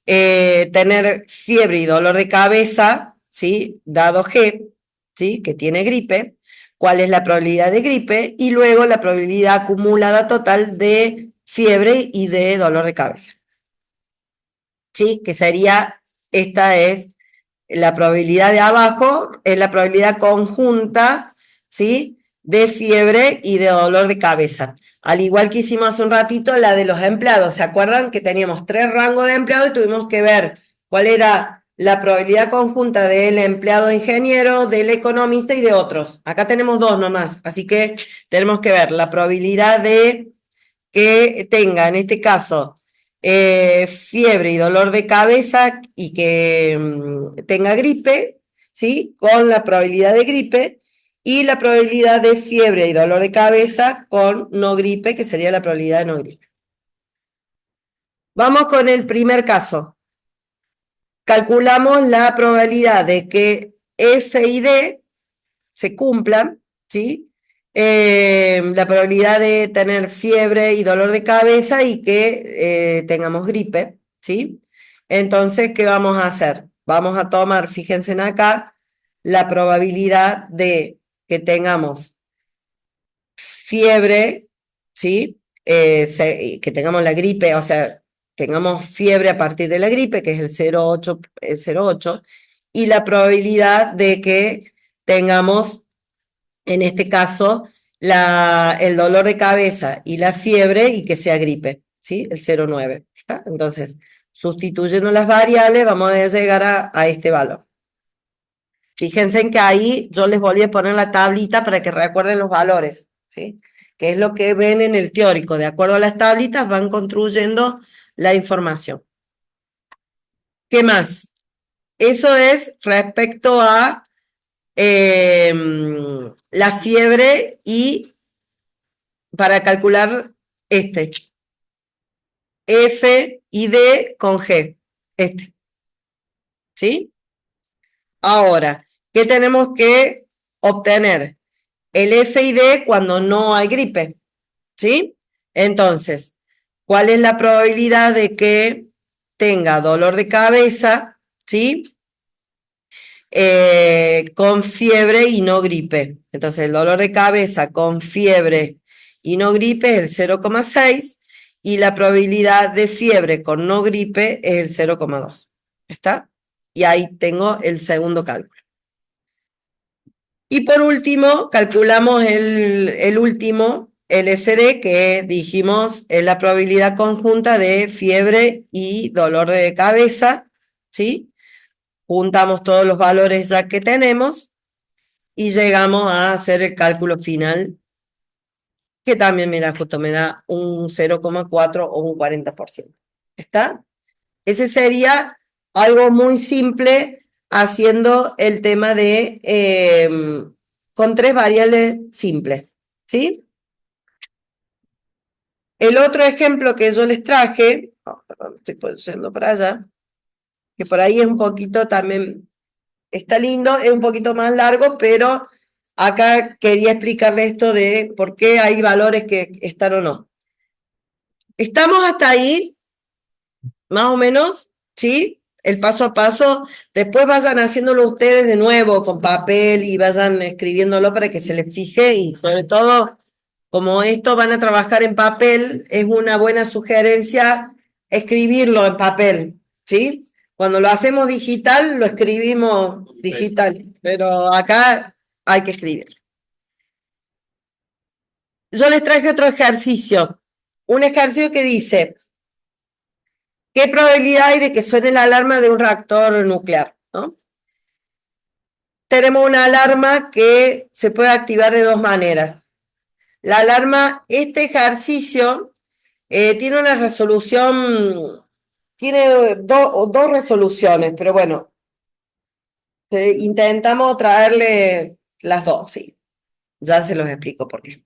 tener fiebre y dolor de cabeza, ¿sí? Dado G, ¿sí? Que tiene gripe, cuál es la probabilidad de gripe y luego la probabilidad acumulada total de fiebre y de dolor de cabeza. ¿Sí? Que sería, esta es la probabilidad de abajo, es la probabilidad conjunta, ¿sí? De fiebre y de dolor de cabeza. Al igual que hicimos hace un ratito la de los empleados. ¿Se acuerdan que teníamos 3 rangos de empleados y tuvimos que ver cuál era la probabilidad conjunta del empleado ingeniero, del economista y de otros? Acá tenemos 2 nomás, así que tenemos que ver la probabilidad de que tenga, en este caso, fiebre y dolor de cabeza y que tenga gripe, ¿sí? Con la probabilidad de gripe y la probabilidad de fiebre y dolor de cabeza con no gripe, que sería la probabilidad de no gripe. Vamos con el primer caso. Calculamos la probabilidad de que F y D se cumplan, ¿sí? La probabilidad de tener fiebre y dolor de cabeza y que tengamos gripe, ¿sí? Entonces, ¿qué vamos a hacer? Vamos a tomar, fíjense en acá, la probabilidad de que tengamos fiebre, ¿sí? Que tengamos la gripe, o sea, tengamos fiebre a partir de la gripe, que es el 0,8, y la probabilidad de que tengamos en este caso, el dolor de cabeza y la fiebre y que sea gripe, ¿sí? El 0,9. ¿Está? Entonces, sustituyendo las variables, vamos a llegar a este valor. Fíjense en que ahí yo les volví a poner la tablita para que recuerden los valores, ¿sí? Que es lo que ven en el teórico. De acuerdo a las tablitas van construyendo la información. ¿Qué más? Eso es respecto a la fiebre y para calcular este. F y D con G. Este. ¿Sí? Ahora, ¿qué tenemos que obtener? El F y D cuando no hay gripe. ¿Sí? Entonces, ¿cuál es la probabilidad de que tenga dolor de cabeza? ¿Sí? Con fiebre y no gripe. Entonces, el dolor de cabeza con fiebre y no gripe es el 0,6 y la probabilidad de fiebre con no gripe es el 0,2. ¿Está? Y ahí tengo el segundo cálculo. Y por último, calculamos el último, el FD, que dijimos es la probabilidad conjunta de fiebre y dolor de cabeza, ¿sí? Juntamos todos los valores ya que tenemos y llegamos a hacer el cálculo final, que también, mira, justo me da un 0,4 o un 40%. ¿Está? Ese sería algo muy simple haciendo el tema de con 3 variables simples, ¿sí? El otro ejemplo que yo les traje, perdón, estoy yendo para allá, que por ahí es un poquito también, está lindo, es un poquito más largo, pero acá quería explicarle esto de por qué hay valores que están o no. ¿Estamos hasta ahí? Más o menos, ¿sí? El paso a paso. Después vayan haciéndolo ustedes de nuevo con papel y vayan escribiéndolo para que se les fije y sobre todo, como esto van a trabajar en papel, es una buena sugerencia escribirlo en papel, ¿sí? Cuando lo hacemos digital, lo escribimos digital, pero acá hay que escribir. Yo les traje otro ejercicio, un ejercicio que dice, ¿qué probabilidad hay de que suene la alarma de un reactor nuclear? ¿No? Tenemos una alarma que se puede activar de 2 maneras. La alarma, este ejercicio tiene una resolución, tiene 2 resoluciones, pero bueno, intentamos traerle las 2, sí. Ya se los explico por qué.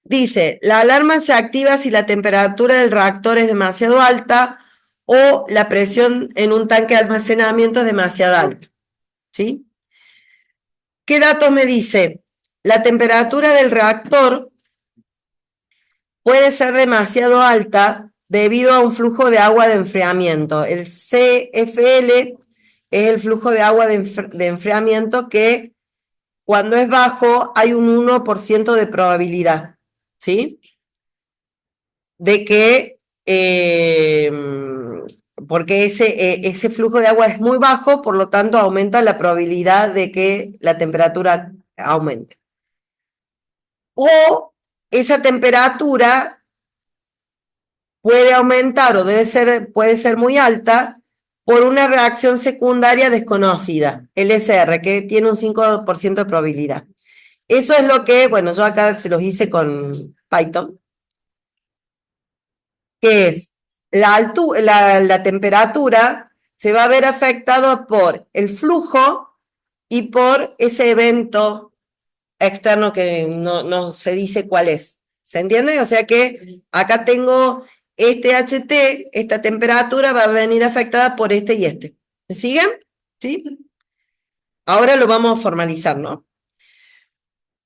Dice, la alarma se activa si la temperatura del reactor es demasiado alta o la presión en un tanque de almacenamiento es demasiado alta, ¿sí? ¿Qué datos me dice? La temperatura del reactor puede ser demasiado alta debido a un flujo de agua de enfriamiento. El CFL es el flujo de agua de enfriamiento que cuando es bajo hay un 1% de probabilidad, ¿sí? De que, porque ese flujo de agua es muy bajo, por lo tanto aumenta la probabilidad de que la temperatura aumente. O esa temperatura puede aumentar o puede ser muy alta por una reacción secundaria desconocida, LSR, que tiene un 5% de probabilidad. Eso es lo que, bueno, yo acá se los hice con Python, que es la temperatura se va a ver afectado por el flujo y por ese evento externo que no se dice cuál es. ¿Se entiende? O sea que acá tengo este HT, esta temperatura va a venir afectada por este y este. ¿Me siguen? ¿Sí? Ahora lo vamos a formalizar, ¿no?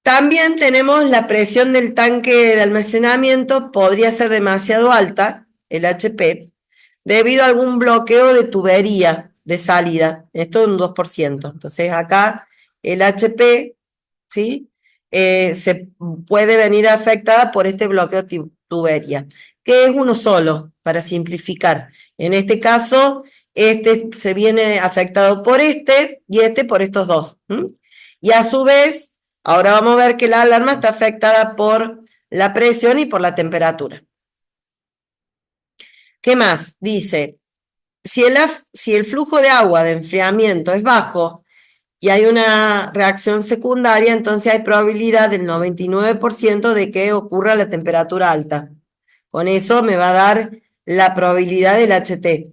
También tenemos la presión del tanque de almacenamiento, podría ser demasiado alta, el HP, debido a algún bloqueo de tubería de salida. Esto es un 2%. Entonces acá el HP, ¿sí? Se puede venir afectada por este bloqueo de tubería, que es uno solo, para simplificar. En este caso, este se viene afectado por este y este por estos dos. Y a su vez, ahora vamos a ver que la alarma está afectada por la presión y por la temperatura. ¿Qué más? Dice, si el flujo de agua de enfriamiento es bajo y hay una reacción secundaria, entonces hay probabilidad del 99% de que ocurra la temperatura alta. Con eso me va a dar la probabilidad del HT.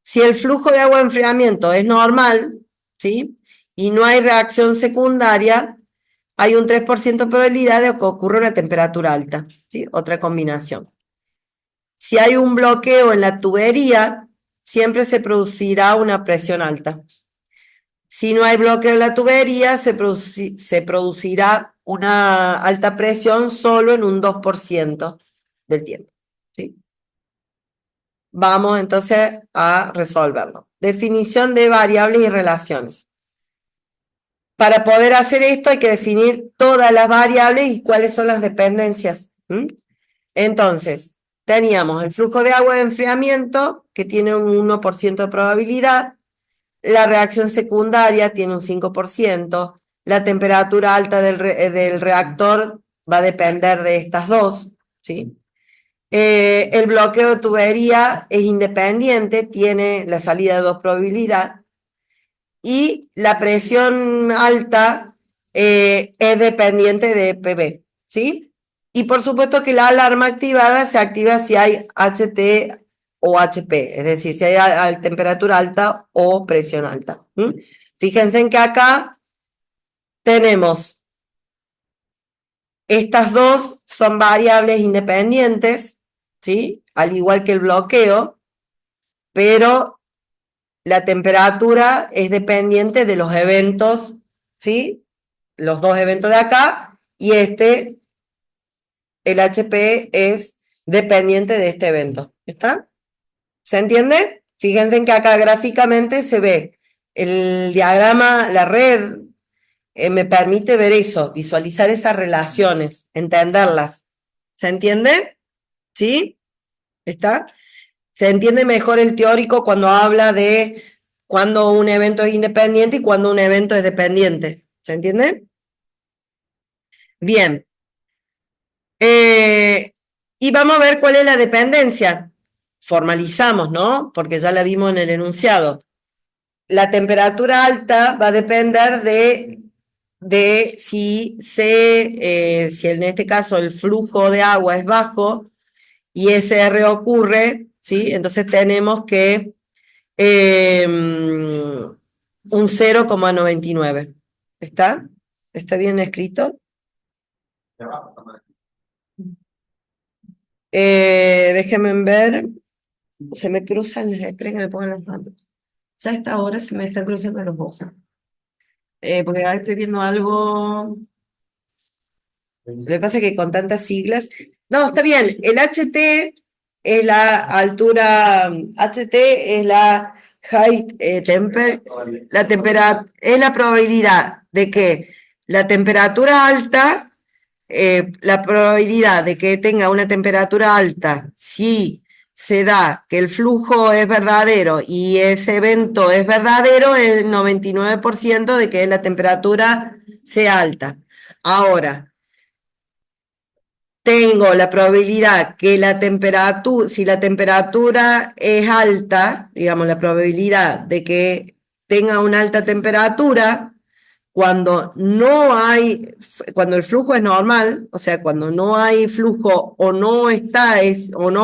Si el flujo de agua de enfriamiento es normal, ¿sí? Y no hay reacción secundaria, hay un 3% de probabilidad de que ocurra una temperatura alta, ¿sí? Otra combinación. Si hay un bloqueo en la tubería, siempre se producirá una presión alta. Si no hay bloqueo en la tubería, se producirá una alta presión solo en un 2% del tiempo, ¿sí? Vamos entonces a resolverlo. Definición de variables y relaciones. Para poder hacer esto hay que definir todas las variables y cuáles son las dependencias. Entonces, teníamos el flujo de agua de enfriamiento, que tiene un 1% de probabilidad, la reacción secundaria tiene un 5%, la temperatura alta del reactor va a depender de estas dos, ¿sí? El bloqueo de tubería es independiente, tiene la salida de 2 probabilidad, y la presión alta es dependiente de PV, ¿sí? Y por supuesto que la alarma activada se activa si hay HT o HP, es decir, si hay temperatura alta o presión alta. Fíjense en que acá tenemos estas dos son variables independientes, ¿sí? Al igual que el bloqueo, pero la temperatura es dependiente de los eventos, ¿sí? Los dos eventos de acá, y el HP es dependiente de este evento. ¿Está? ¿Se entiende? Fíjense en que acá gráficamente se ve el diagrama, la red, me permite ver eso, visualizar esas relaciones, entenderlas. ¿Se entiende? ¿Sí? ¿Está? Se entiende mejor el teórico cuando habla de cuando un evento es independiente y cuando un evento es dependiente. ¿Se entiende? Bien. Y vamos a ver cuál es la dependencia. Formalizamos, ¿no? Porque ya la vimos en el enunciado. La temperatura alta va a depender de si en este caso el flujo de agua es bajo y ese R ocurre, ¿sí? Entonces tenemos que un 0,99. ¿Está? ¿Está bien escrito? Déjenme ver. Se me cruzan, esperen que me pongan las manos. Ya a esta hora se me están cruzando los ojos. Porque ahora estoy viendo algo. Lo que pasa es que con tantas siglas. No, está bien. El HT es la altura. HT es la height la temperatura. Es la probabilidad de que la temperatura alta. La probabilidad de que tenga una temperatura alta, si se da que el flujo es verdadero y ese evento es verdadero, es el 99% de que la temperatura sea alta. Ahora, tengo la probabilidad que si la temperatura es alta, digamos, la probabilidad de que tenga una alta temperatura, cuando el flujo es normal, o sea, cuando no hay flujo o no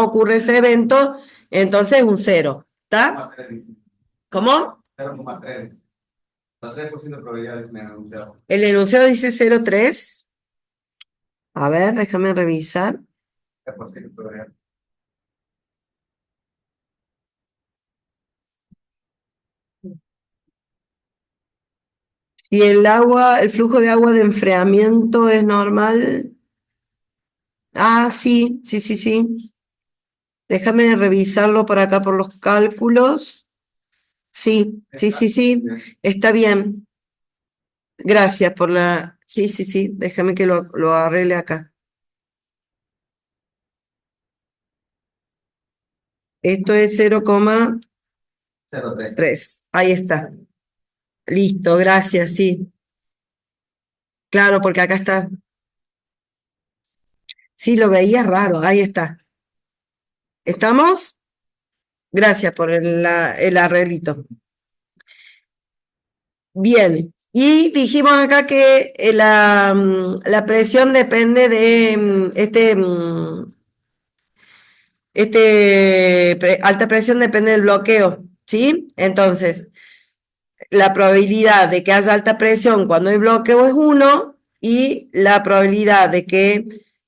ocurre ese evento, entonces es un cero, ¿está? ¿Cómo? 0,3. 3% de probabilidades en el enunciado. El enunciado dice 0,3. A ver, déjame revisar. 3% de probabilidad. Si el flujo de agua de enfriamiento es normal. Ah, sí, sí, sí, sí. Déjame revisarlo por acá por los cálculos. Sí, sí, sí, sí, está bien. Gracias por la... Sí, sí, sí, déjame que lo arregle acá. Esto es 0,03. Ahí está. Listo, gracias, sí. Claro, porque acá está. Sí, lo veía raro, ahí está. ¿Estamos? Gracias por el arreglito. Bien, y dijimos acá que la presión depende de alta presión depende del bloqueo, ¿sí? Entonces, la probabilidad de que haya alta presión cuando hay bloqueo es 1 y la probabilidad de que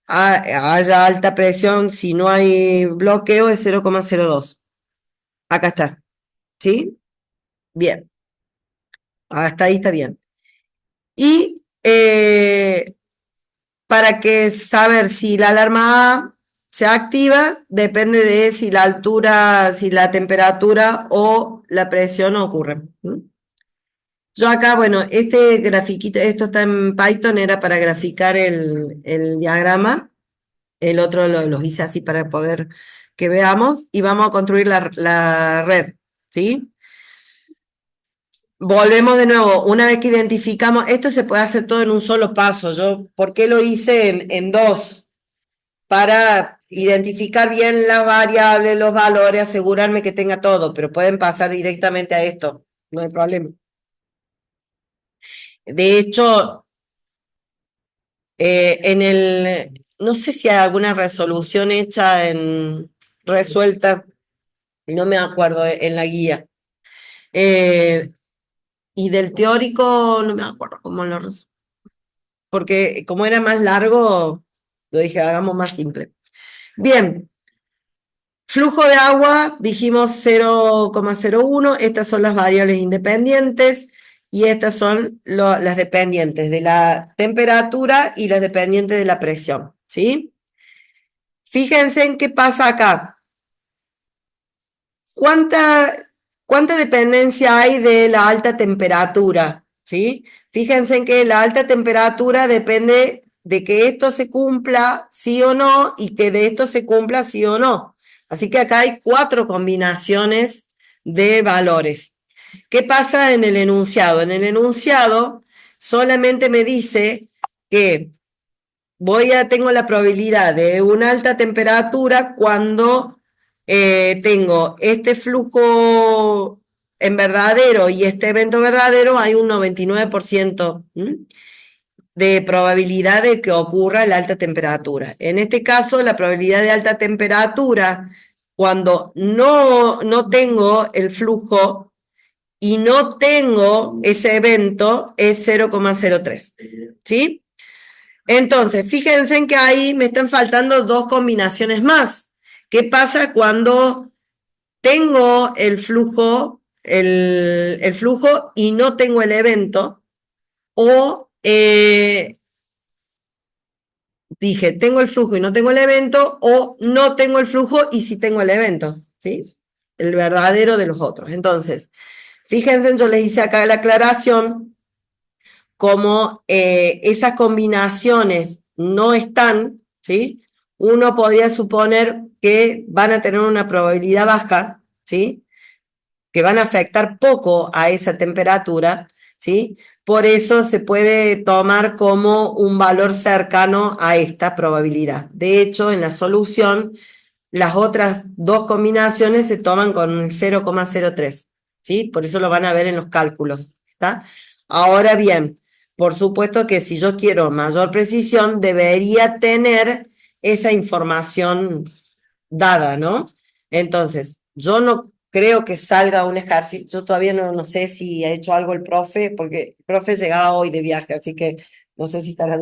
haya alta presión si no hay bloqueo es 0,02. Acá está, ¿sí? Bien, hasta ahí está bien. Y para que saber si la alarma A se activa, depende de si la altura, si la temperatura o la presión ocurren. Yo acá, bueno, este grafiquito, esto está en Python, era para graficar el diagrama. El otro los hice así para poder que veamos y vamos a construir la red, ¿sí? Volvemos de nuevo, una vez que identificamos, esto se puede hacer todo en un solo paso. ¿Por qué lo hice en dos? Para identificar bien las variables, los valores, asegurarme que tenga todo, pero pueden pasar directamente a esto, no hay problema. De hecho, no sé si hay alguna resolución hecha resuelta. No me acuerdo en la guía. Y del teórico, no me acuerdo cómo lo porque como era más largo, lo dije, hagamos más simple. Bien, flujo de agua, dijimos 0,01, estas son las variables independientes y estas son las dependientes de la temperatura y las dependientes de la presión, ¿sí? Fíjense en qué pasa acá. ¿Cuánta dependencia hay de la alta temperatura? ¿Sí? Fíjense en que la alta temperatura depende de que esto se cumpla sí o no y que de esto se cumpla sí o no. Así que acá hay 4 combinaciones de valores. ¿Qué pasa en el enunciado? En el enunciado solamente me dice que tengo la probabilidad de una alta temperatura cuando tengo este flujo en verdadero y este evento verdadero, hay un 99% de probabilidad de que ocurra la alta temperatura. En este caso, la probabilidad de alta temperatura, cuando no tengo el flujo y no tengo ese evento, es 0,03. ¿Sí? Entonces, fíjense en que ahí me están faltando 2 combinaciones más. ¿Qué pasa cuando tengo el flujo y no tengo el evento? O dije, tengo el flujo y no tengo el evento, o no tengo el flujo y sí tengo el evento, ¿sí? El verdadero de los otros. Entonces, fíjense, yo les hice acá la aclaración, como esas combinaciones no están, ¿sí? Uno podría suponer que van a tener una probabilidad baja, ¿sí? Que van a afectar poco a esa temperatura, ¿sí? Por eso se puede tomar como un valor cercano a esta probabilidad. De hecho, en la solución, las otras 2 combinaciones se toman con el 0,03, ¿sí? Por eso lo van a ver en los cálculos, ¿está? Ahora bien, por supuesto que si yo quiero mayor precisión, debería tener esa información dada, ¿no? Entonces, yo no creo que salga un ejercicio, yo todavía no sé si ha hecho algo el profe, porque el profe llegaba hoy de viaje, así que no sé si estará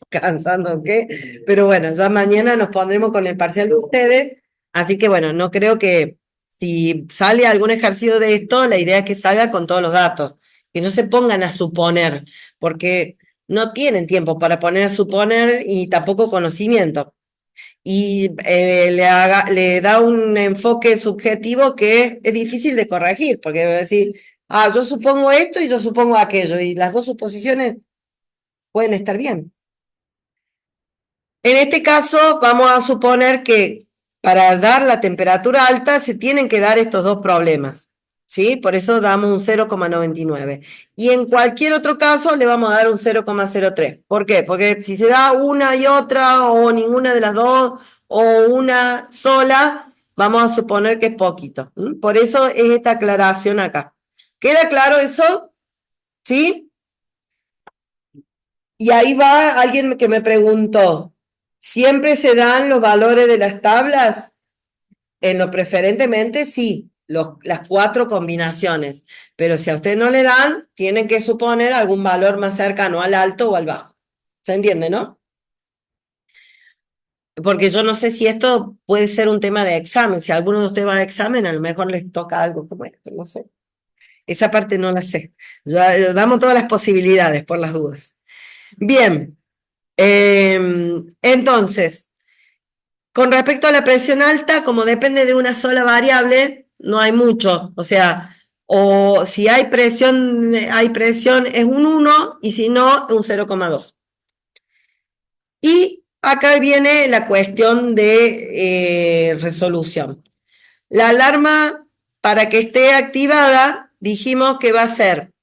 cansando o qué, pero bueno, ya mañana nos pondremos con el parcial de ustedes, así que bueno, no creo que si sale algún ejercicio de esto, la idea es que salga con todos los datos, que no se pongan a suponer, porque no tienen tiempo para poner a suponer y tampoco conocimiento y le da un enfoque subjetivo que es difícil de corregir, porque va a decir, yo supongo esto y yo supongo aquello, y las 2 suposiciones pueden estar bien. En este caso, vamos a suponer que para dar la temperatura alta se tienen que dar estos 2 problemas, ¿sí? Por eso damos un 0,99. Y en cualquier otro caso le vamos a dar un 0,03. ¿Por qué? Porque si se da una y otra, o ninguna de las 2, o una sola, vamos a suponer que es poquito. Por eso es esta aclaración acá. ¿Queda claro eso? ¿Sí? Y ahí va alguien que me preguntó, ¿siempre se dan los valores de las tablas? En lo preferentemente sí, las 4 combinaciones, pero si a usted no le dan, tienen que suponer algún valor más cercano al alto o al bajo. ¿Se entiende, no? Porque yo no sé si esto puede ser un tema de examen. Si alguno de ustedes va a examen, a lo mejor les toca algo como esto, no sé. Esa parte no la sé. Ya, damos todas las posibilidades por las dudas. Bien, entonces, con respecto a la presión alta, como depende de una sola variable, no hay mucho. O sea, o si hay presión es un 1 y si no, un 0,2. Y acá viene la cuestión de resolución. La alarma, para que esté activada, dijimos que va a ser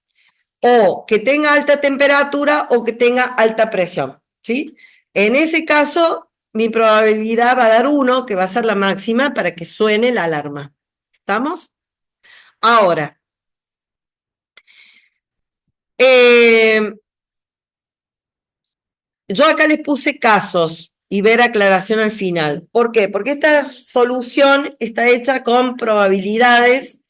o que tenga alta temperatura o que tenga alta presión, ¿sí? En ese caso, mi probabilidad va a dar 1, que va a ser la máxima para que suene la alarma. ¿Estamos? Ahora, yo acá les puse casos, y ver aclaración al final. ¿Por qué? Porque esta solución está hecha con probabilidades,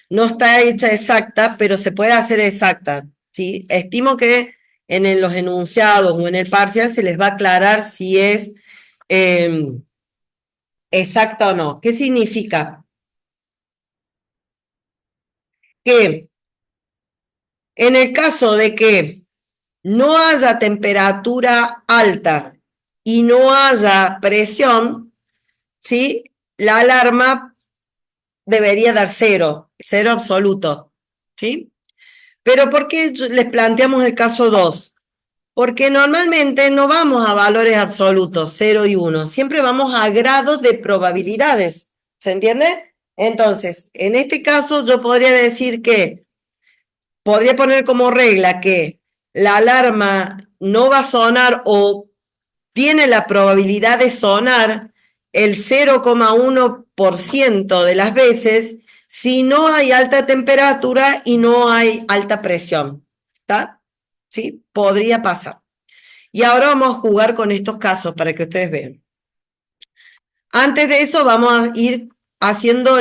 no está hecha exacta, pero se puede hacer exacta, ¿sí? Estimo que en los enunciados o en el parcial se les va a aclarar si es exacta o no. ¿Qué significa? Que en el caso de que no haya temperatura alta y no haya presión, ¿sí? La alarma debería dar cero, cero absoluto, ¿sí? Pero ¿por qué les planteamos el caso 2? Porque normalmente no vamos a valores absolutos, 0 y 1, siempre vamos a grados de probabilidades, ¿se entiende? Entonces, en este caso yo podría decir que, podría poner como regla que la alarma no va a sonar o tiene la probabilidad de sonar el 0,1% de las veces si no hay alta temperatura y no hay alta presión. ¿Está? ¿Sí? Podría pasar. Y ahora vamos a jugar con estos casos para que ustedes vean. Antes de eso vamos a ir haciendo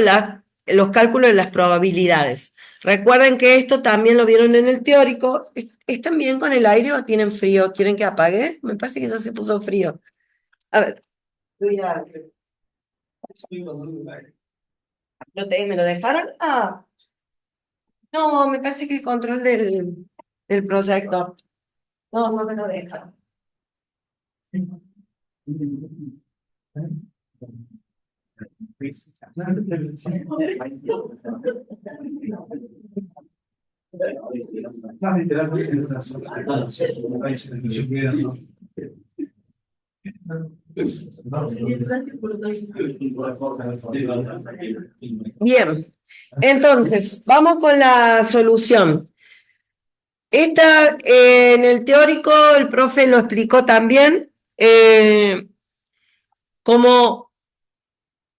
los cálculos de las probabilidades. Recuerden que esto también lo vieron en el teórico. ¿Están bien con el aire o tienen frío? ¿Quieren que apague? Me parece que ya se puso frío. A ver, ¿me lo dejaron? Ah, no, me parece que el control del proyector. No, no me lo dejan. Bien, entonces, vamos con la solución. Esta, en el teórico, el profe lo explicó también, como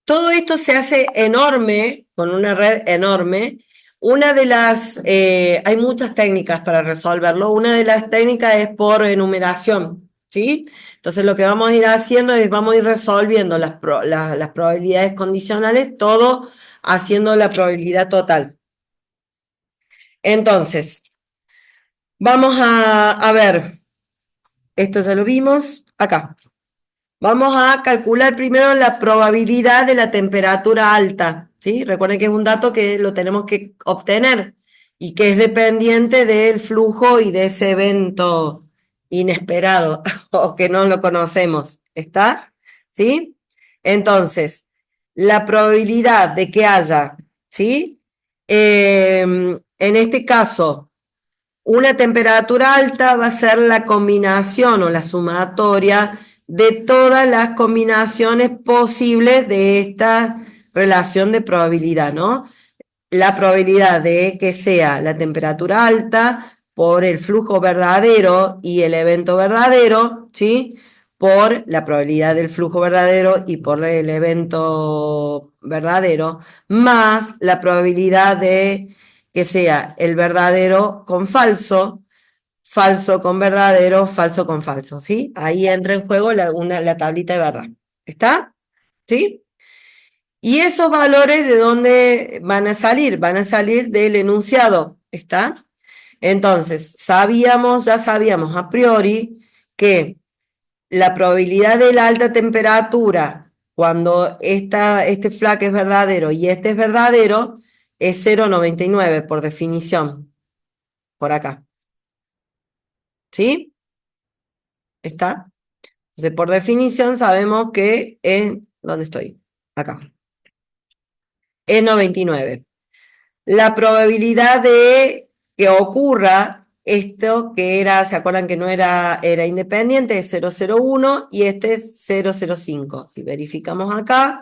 todo esto se hace enorme, con una red enorme. Una de las, hay muchas técnicas para resolverlo, una de las técnicas es por enumeración, ¿sí? Entonces lo que vamos a ir haciendo es, vamos a ir resolviendo las probabilidades condicionales, todo haciendo la probabilidad total. Entonces, vamos a ver, esto ya lo vimos, acá. Vamos a calcular primero la probabilidad de la temperatura alta, ¿sí? Recuerden que es un dato que lo tenemos que obtener y que es dependiente del flujo y de ese evento inesperado o que no lo conocemos, ¿está? ¿Sí? Entonces, la probabilidad de que haya, ¿sí? En este caso, una temperatura alta va a ser la combinación o la sumatoria de todas las combinaciones posibles de esta relación de probabilidad, ¿no? La probabilidad de que sea la temperatura alta por el flujo verdadero y el evento verdadero, ¿sí? Por la probabilidad del flujo verdadero y por el evento verdadero, más la probabilidad de que sea el verdadero con falso, falso con verdadero, falso con falso, ¿sí? Ahí entra en juego la tablita de verdad. ¿Está? ¿Sí? Y esos valores, ¿de dónde van a salir? Van a salir del enunciado, ¿está? Entonces, ya sabíamos a priori que la probabilidad de la alta temperatura cuando este FLAC es verdadero y este es verdadero es 0,99 por definición, por acá. ¿Sí? ¿Está? Entonces, por definición sabemos que es, ¿dónde estoy? Acá. Es 99. La probabilidad de que ocurra esto que era, ¿se acuerdan que no era independiente? Es 0,01 y este es 0,05. Si verificamos acá,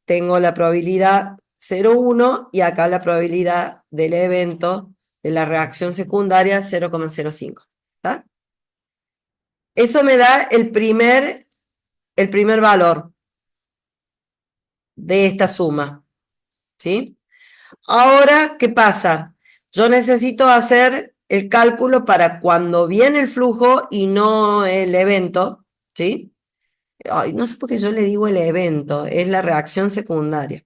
tengo la probabilidad 0,1 y acá la probabilidad del evento de la reacción secundaria 0,05. ¿Está? Eso me da el primer valor de esta suma, ¿sí? Ahora, ¿qué pasa? Yo necesito hacer el cálculo para cuando viene el flujo y no el evento, ¿sí? Ay, no sé por qué yo le digo el evento, es la reacción secundaria.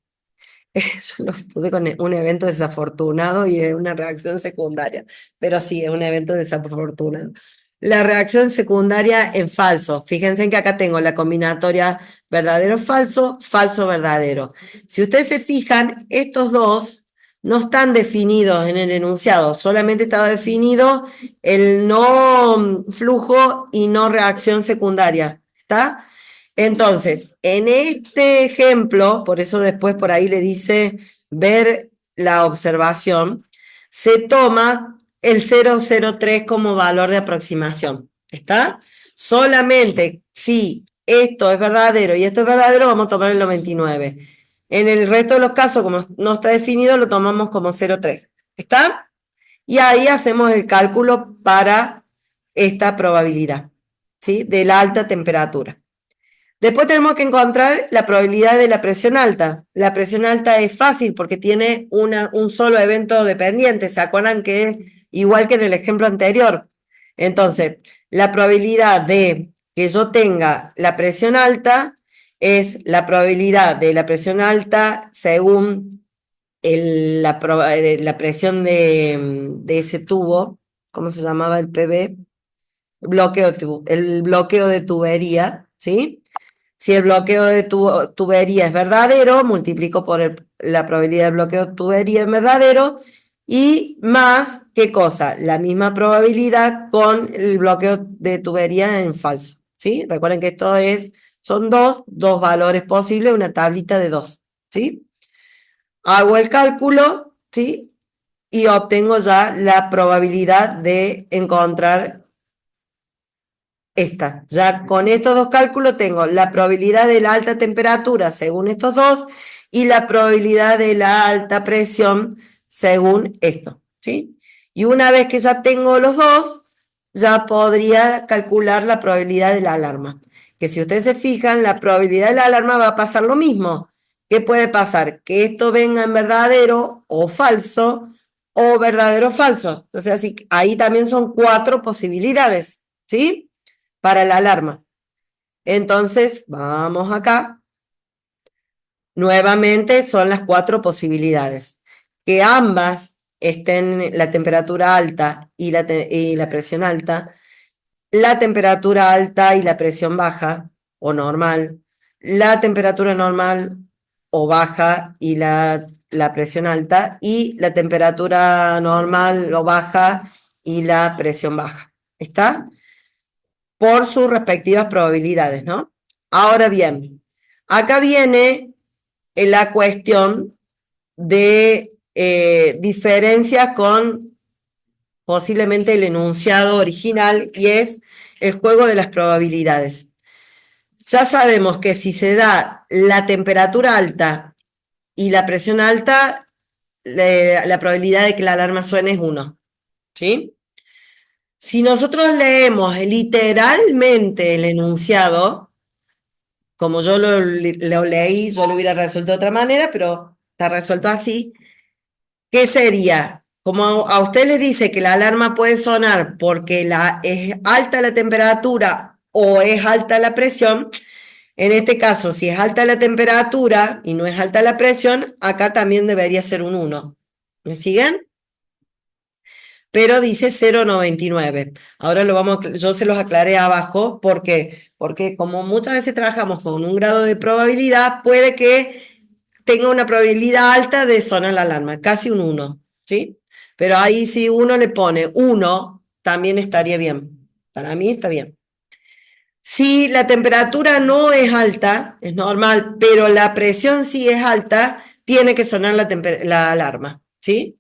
Yo lo puse con un evento desafortunado y es una reacción secundaria, pero sí, es un evento desafortunado. La reacción secundaria en falso. Fíjense en que acá tengo la combinatoria verdadero-falso, falso-verdadero. Si ustedes se fijan, estos dos no están definidos en el enunciado, solamente estaba definido el no flujo y no reacción secundaria. ¿Está? Entonces, en este ejemplo, por eso después por ahí le dice ver la observación, se toma el 003 como valor de aproximación. ¿Está? Solamente si esto es verdadero y esto es verdadero, vamos a tomar el 99. En el resto de los casos, como no está definido, lo tomamos como 0,3. ¿Está? Y ahí hacemos el cálculo para esta probabilidad, ¿sí? De la alta temperatura. Después tenemos que encontrar la probabilidad de la presión alta. La presión alta es fácil porque tiene un solo evento dependiente. ¿Se acuerdan que es igual que en el ejemplo anterior? Entonces, la probabilidad de que yo tenga la presión alta es la probabilidad de la presión alta según la presión de ese tubo, ¿cómo se llamaba el PB? El bloqueo de tubería, ¿sí? Si el bloqueo de tubería es verdadero, multiplico por la probabilidad del bloqueo de tubería en verdadero y más, ¿qué cosa? La misma probabilidad con el bloqueo de tubería en falso, ¿sí? Recuerden que son dos valores posibles, una tablita de dos, ¿sí? Hago el cálculo, ¿sí? Y obtengo ya la probabilidad de encontrar esta. Ya con estos dos cálculos tengo la probabilidad de la alta temperatura según estos dos y la probabilidad de la alta presión según esto, ¿sí? Y una vez que ya tengo los dos, ya podría calcular la probabilidad de la alarma. Que si ustedes se fijan, la probabilidad de la alarma va a pasar lo mismo. ¿Qué puede pasar? Que esto venga en verdadero o falso o verdadero o falso. O sea, ahí también son 4 posibilidades, ¿sí? Para la alarma. Entonces, vamos acá. Nuevamente son las 4 posibilidades. Que ambas estén la temperatura alta y la presión alta, la temperatura alta y la presión baja o normal, la temperatura normal o baja y la presión alta, y la temperatura normal o baja y la presión baja. ¿Está? Por sus respectivas probabilidades, ¿no? Ahora bien, acá viene la cuestión de diferencias con posiblemente el enunciado original, y es el juego de las probabilidades. Ya sabemos que si se da la temperatura alta y la presión alta, la probabilidad de que la alarma suene es 1, ¿sí? Si nosotros leemos literalmente el enunciado, como yo lo leí, yo lo hubiera resuelto de otra manera, pero está resuelto así. ¿Qué sería? Como a usted les dice que la alarma puede sonar porque es alta la temperatura o es alta la presión, en este caso, si es alta la temperatura y no es alta la presión, acá también debería ser un 1. ¿Me siguen? Pero dice 0,99. Ahora yo se los aclaré abajo. ¿Por qué? Porque como muchas veces trabajamos con un grado de probabilidad, puede que tenga una probabilidad alta de sonar la alarma, casi un 1, ¿sí? Pero ahí si uno le pone 1, también estaría bien. Para mí está bien. Si la temperatura no es alta, es normal, pero la presión sí es alta, tiene que sonar la alarma, ¿sí?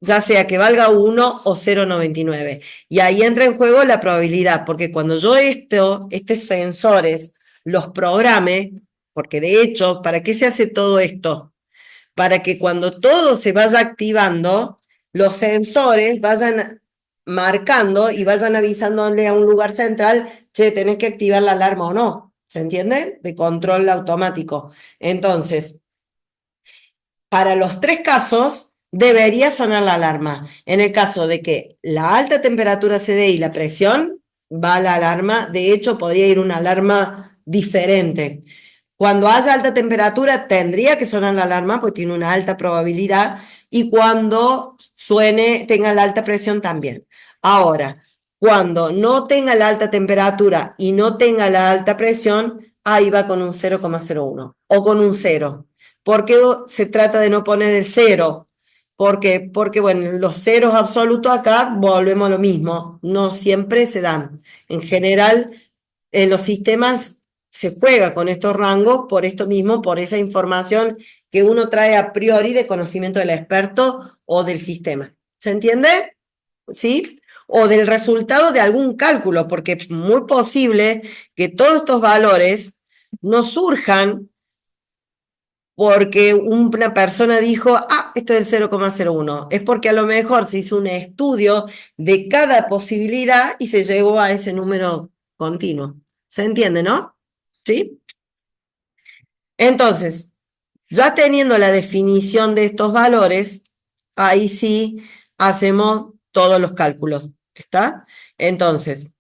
Ya sea que valga 1 o 0,99. Y ahí entra en juego la probabilidad, porque cuando yo estos sensores los programe, porque de hecho, ¿para qué se hace todo esto? Para que cuando todo se vaya activando, los sensores vayan marcando y vayan avisándole a un lugar central, che, tenés que activar la alarma o no. ¿Se entiende? De control automático. Entonces, para los 3 casos, debería sonar la alarma. En el caso de que la alta temperatura se dé y la presión, va la alarma. De hecho, podría ir una alarma diferente. Cuando haya alta temperatura tendría que sonar la alarma porque tiene una alta probabilidad y cuando suene tenga la alta presión también. Ahora, cuando no tenga la alta temperatura y no tenga la alta presión, ahí va con un 0,01 o con un 0. ¿Por qué se trata de no poner el 0? Porque bueno, los ceros absolutos acá volvemos a lo mismo, no siempre se dan. En general, en los sistemas se juega con estos rangos por esto mismo, por esa información que uno trae a priori de conocimiento del experto o del sistema. ¿Se entiende? ¿Sí? O del resultado de algún cálculo, porque es muy posible que todos estos valores no surjan porque una persona dijo, esto es el 0,01. Es porque a lo mejor se hizo un estudio de cada posibilidad y se llegó a ese número continuo. ¿Se entiende, no? ¿Sí? Entonces, ya teniendo la definición de estos valores, ahí sí hacemos todos los cálculos. ¿Está? Entonces,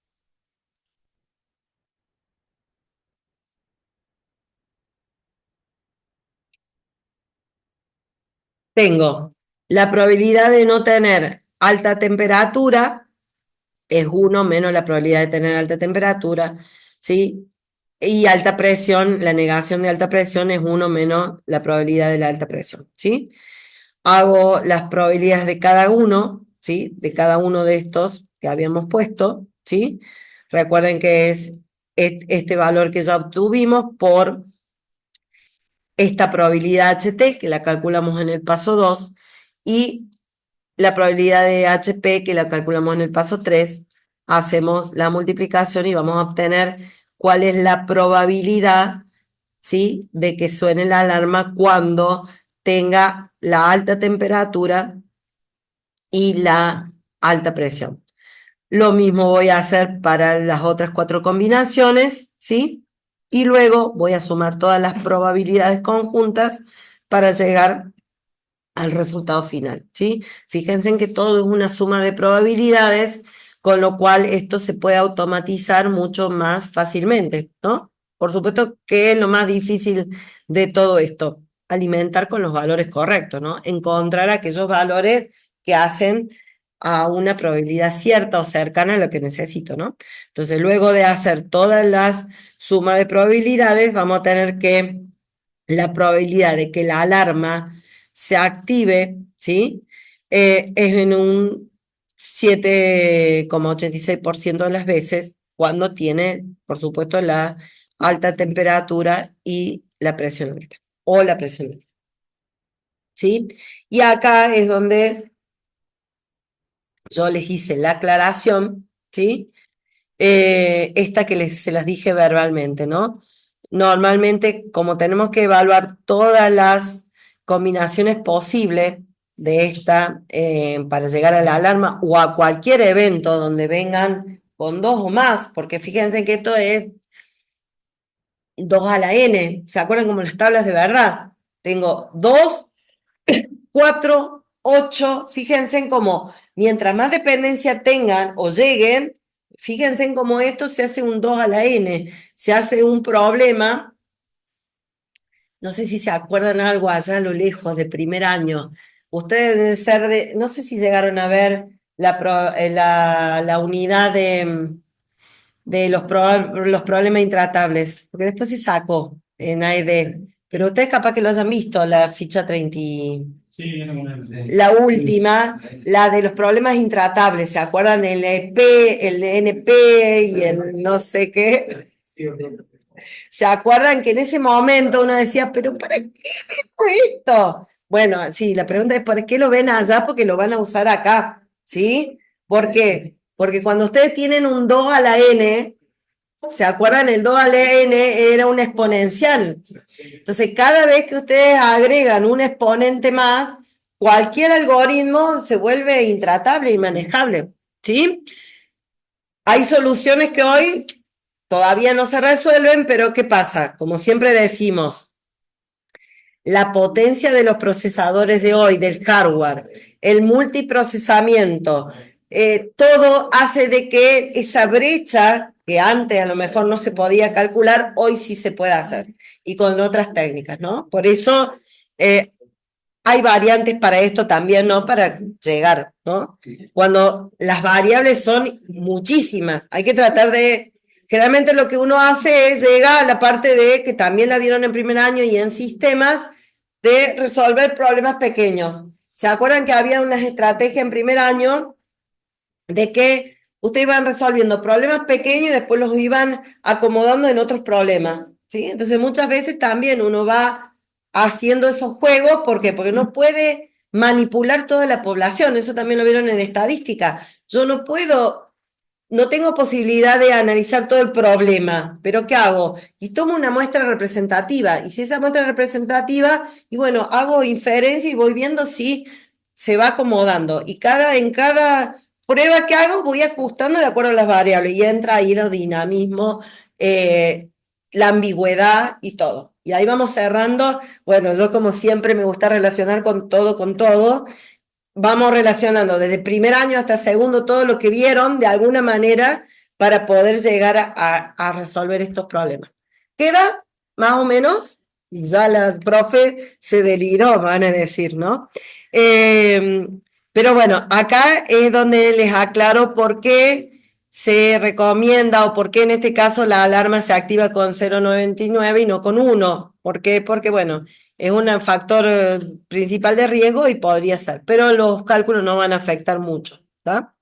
tengo la probabilidad de no tener alta temperatura, es 1 menos la probabilidad de tener alta temperatura, ¿sí? Y alta presión, la negación de alta presión es 1 menos la probabilidad de la alta presión, ¿sí? Hago las probabilidades de cada uno, ¿sí? De cada uno de estos que habíamos puesto, ¿sí? Recuerden que es este valor que ya obtuvimos por esta probabilidad HT, que la calculamos en el paso 2, y la probabilidad de HP, que la calculamos en el paso 3, hacemos la multiplicación y vamos a obtener cuál es la probabilidad, ¿sí?, de que suene la alarma cuando tenga la alta temperatura y la alta presión. Lo mismo voy a hacer para las otras 4 combinaciones, ¿sí? Y luego voy a sumar todas las probabilidades conjuntas para llegar al resultado final, ¿sí? Fíjense en que todo es una suma de probabilidades, con lo cual esto se puede automatizar mucho más fácilmente, ¿no? Por supuesto que es lo más difícil de todo esto, alimentar con los valores correctos, ¿no? Encontrar aquellos valores que hacen a una probabilidad cierta o cercana a lo que necesito, ¿no? Entonces, luego de hacer todas las sumas de probabilidades, vamos a tener que la probabilidad de que la alarma se active, ¿sí? Es en un 7,86% de las veces cuando tiene, por supuesto, la alta temperatura y la presión alta, o la presión alta, ¿sí? Y acá es donde yo les hice la aclaración, ¿sí? Esta que se las dije verbalmente, ¿no? Normalmente, como tenemos que evaluar todas las combinaciones posibles de esta para llegar a la alarma o a cualquier evento donde vengan con 2 o más, porque fíjense que esto es 2 a la n, ¿se acuerdan como las tablas de verdad? Tengo 2, 4, 8, fíjense en cómo mientras más dependencia tengan o lleguen, fíjense en cómo esto se hace un 2 a la n, se hace un problema. No sé si se acuerdan algo allá a lo lejos de primer año. Ustedes deben ser de, no sé si llegaron a ver la unidad de los problemas intratables, porque después se sacó en AED, pero ustedes capaz que lo hayan visto, la ficha 30. Sí, la última, la de los problemas intratables, ¿se acuerdan? El EP, el NP y el no sé qué. ¿Se acuerdan que en ese momento uno decía, pero ¿para qué vemos esto? Bueno, sí, la pregunta es, ¿por qué lo ven allá? Porque lo van a usar acá, ¿sí? ¿Por qué? Porque cuando ustedes tienen un 2 a la n, ¿se acuerdan? El 2 a la n era un exponencial. Entonces, cada vez que ustedes agregan un exponente más, cualquier algoritmo se vuelve intratable, inmanejable, ¿sí? Hay soluciones que hoy todavía no se resuelven, pero ¿qué pasa? Como siempre decimos, la potencia de los procesadores de hoy, del hardware, el multiprocesamiento, todo hace de que esa brecha que antes a lo mejor no se podía calcular, hoy sí se puede hacer, y con otras técnicas, ¿no? Por eso hay variantes para esto también, ¿no? Para llegar, ¿no? Cuando las variables son muchísimas, hay que tratar de... Generalmente lo que uno hace es llegar a la parte de, que también la vieron en primer año y en sistemas, de resolver problemas pequeños. ¿Se acuerdan que había unas estrategias en primer año de que ustedes iban resolviendo problemas pequeños y después los iban acomodando en otros problemas? ¿Sí? Entonces muchas veces también uno va haciendo esos juegos, ¿por qué? Porque no puede manipular toda la población, eso también lo vieron en estadística. Yo no puedo, no tengo posibilidad de analizar todo el problema, pero ¿qué hago? Y tomo una muestra representativa, y si esa muestra es representativa, y bueno, hago inferencia y voy viendo si se va acomodando, y en cada prueba que hago voy ajustando de acuerdo a las variables, y entra ahí el dinamismo, la ambigüedad y todo. Y ahí vamos cerrando. Bueno, yo como siempre me gusta relacionar con todo, vamos relacionando desde primer año hasta segundo todo lo que vieron de alguna manera para poder llegar a resolver estos problemas. ¿Queda más o menos? Y ya la profe se deliró, van a decir, ¿no? Pero bueno, acá es donde les aclaro por qué se recomienda o por qué en este caso la alarma se activa con 0,99 y no con 1. ¿Por qué? Porque, bueno, es un factor principal de riesgo y podría ser, pero los cálculos no van a afectar mucho, ¿tá?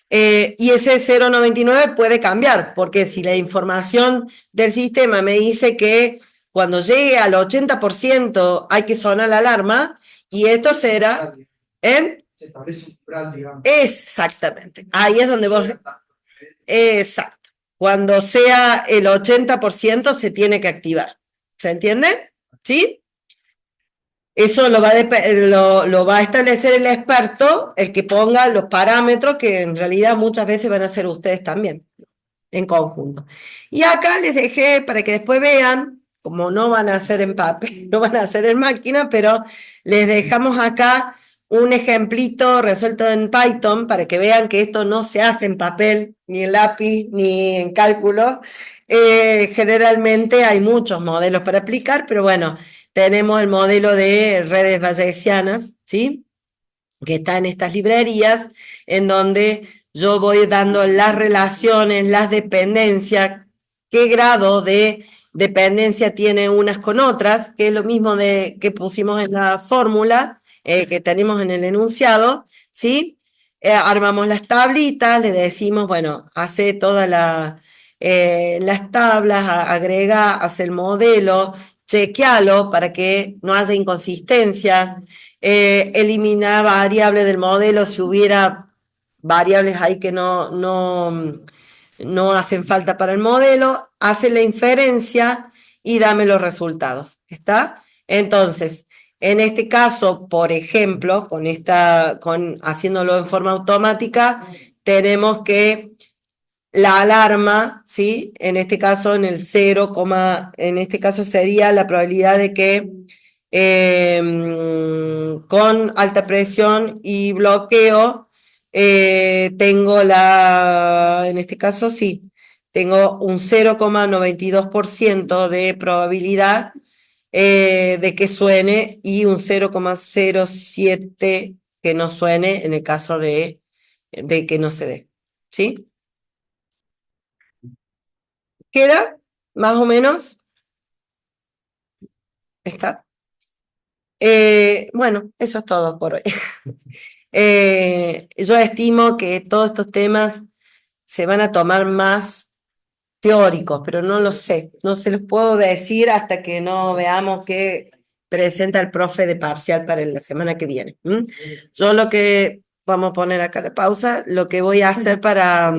Y ese 0,99 puede cambiar, porque si la información del sistema me dice que cuando llegue al 80% hay que sonar la alarma, y esto será... ¿eh? Se establece un umbral, digamos. Exactamente, ahí es donde vos... Exacto, cuando sea el 80% se tiene que activar, ¿se entiende? ¿Sí? Eso lo va a establecer el experto, el que ponga los parámetros, que en realidad muchas veces van a ser ustedes también, en conjunto. Y acá les dejé para que después vean, como no van a hacer en papel, no van a hacer en máquina, pero les dejamos acá un ejemplito resuelto en Python para que vean que esto no se hace en papel, ni en lápiz, ni en cálculo. Generalmente hay muchos modelos para aplicar, pero bueno, tenemos el modelo de redes bayesianas, ¿sí? Que está en estas librerías, en donde yo voy dando las relaciones, las dependencias, qué grado de dependencia tiene unas con otras, que es lo mismo que pusimos en la fórmula, que tenemos en el enunciado, ¿sí? Armamos las tablitas, le decimos, bueno, hace todas las tablas, agrega, hace el modelo, chequealo para que no haya inconsistencias, eliminar variables del modelo si hubiera variables ahí que no hacen falta para el modelo, hace la inferencia y dame los resultados, ¿está? Entonces, en este caso, por ejemplo, haciéndolo en forma automática, tenemos que la alarma, ¿sí? En este caso, en el 0, en este caso sería la probabilidad de que con alta presión y bloqueo tengo en este caso sí, tengo un 0,92% de probabilidad de que suene y un 0,07 que no suene en el caso de que no se dé, ¿sí? ¿Queda? Más o menos. ¿Está? Bueno, eso es todo por hoy. Yo estimo que todos estos temas se van a tomar más teóricos, pero no lo sé. No se los puedo decir hasta que no veamos qué presenta el profe de parcial para la semana que viene. Yo lo que, vamos a poner acá la pausa, lo que voy a hacer para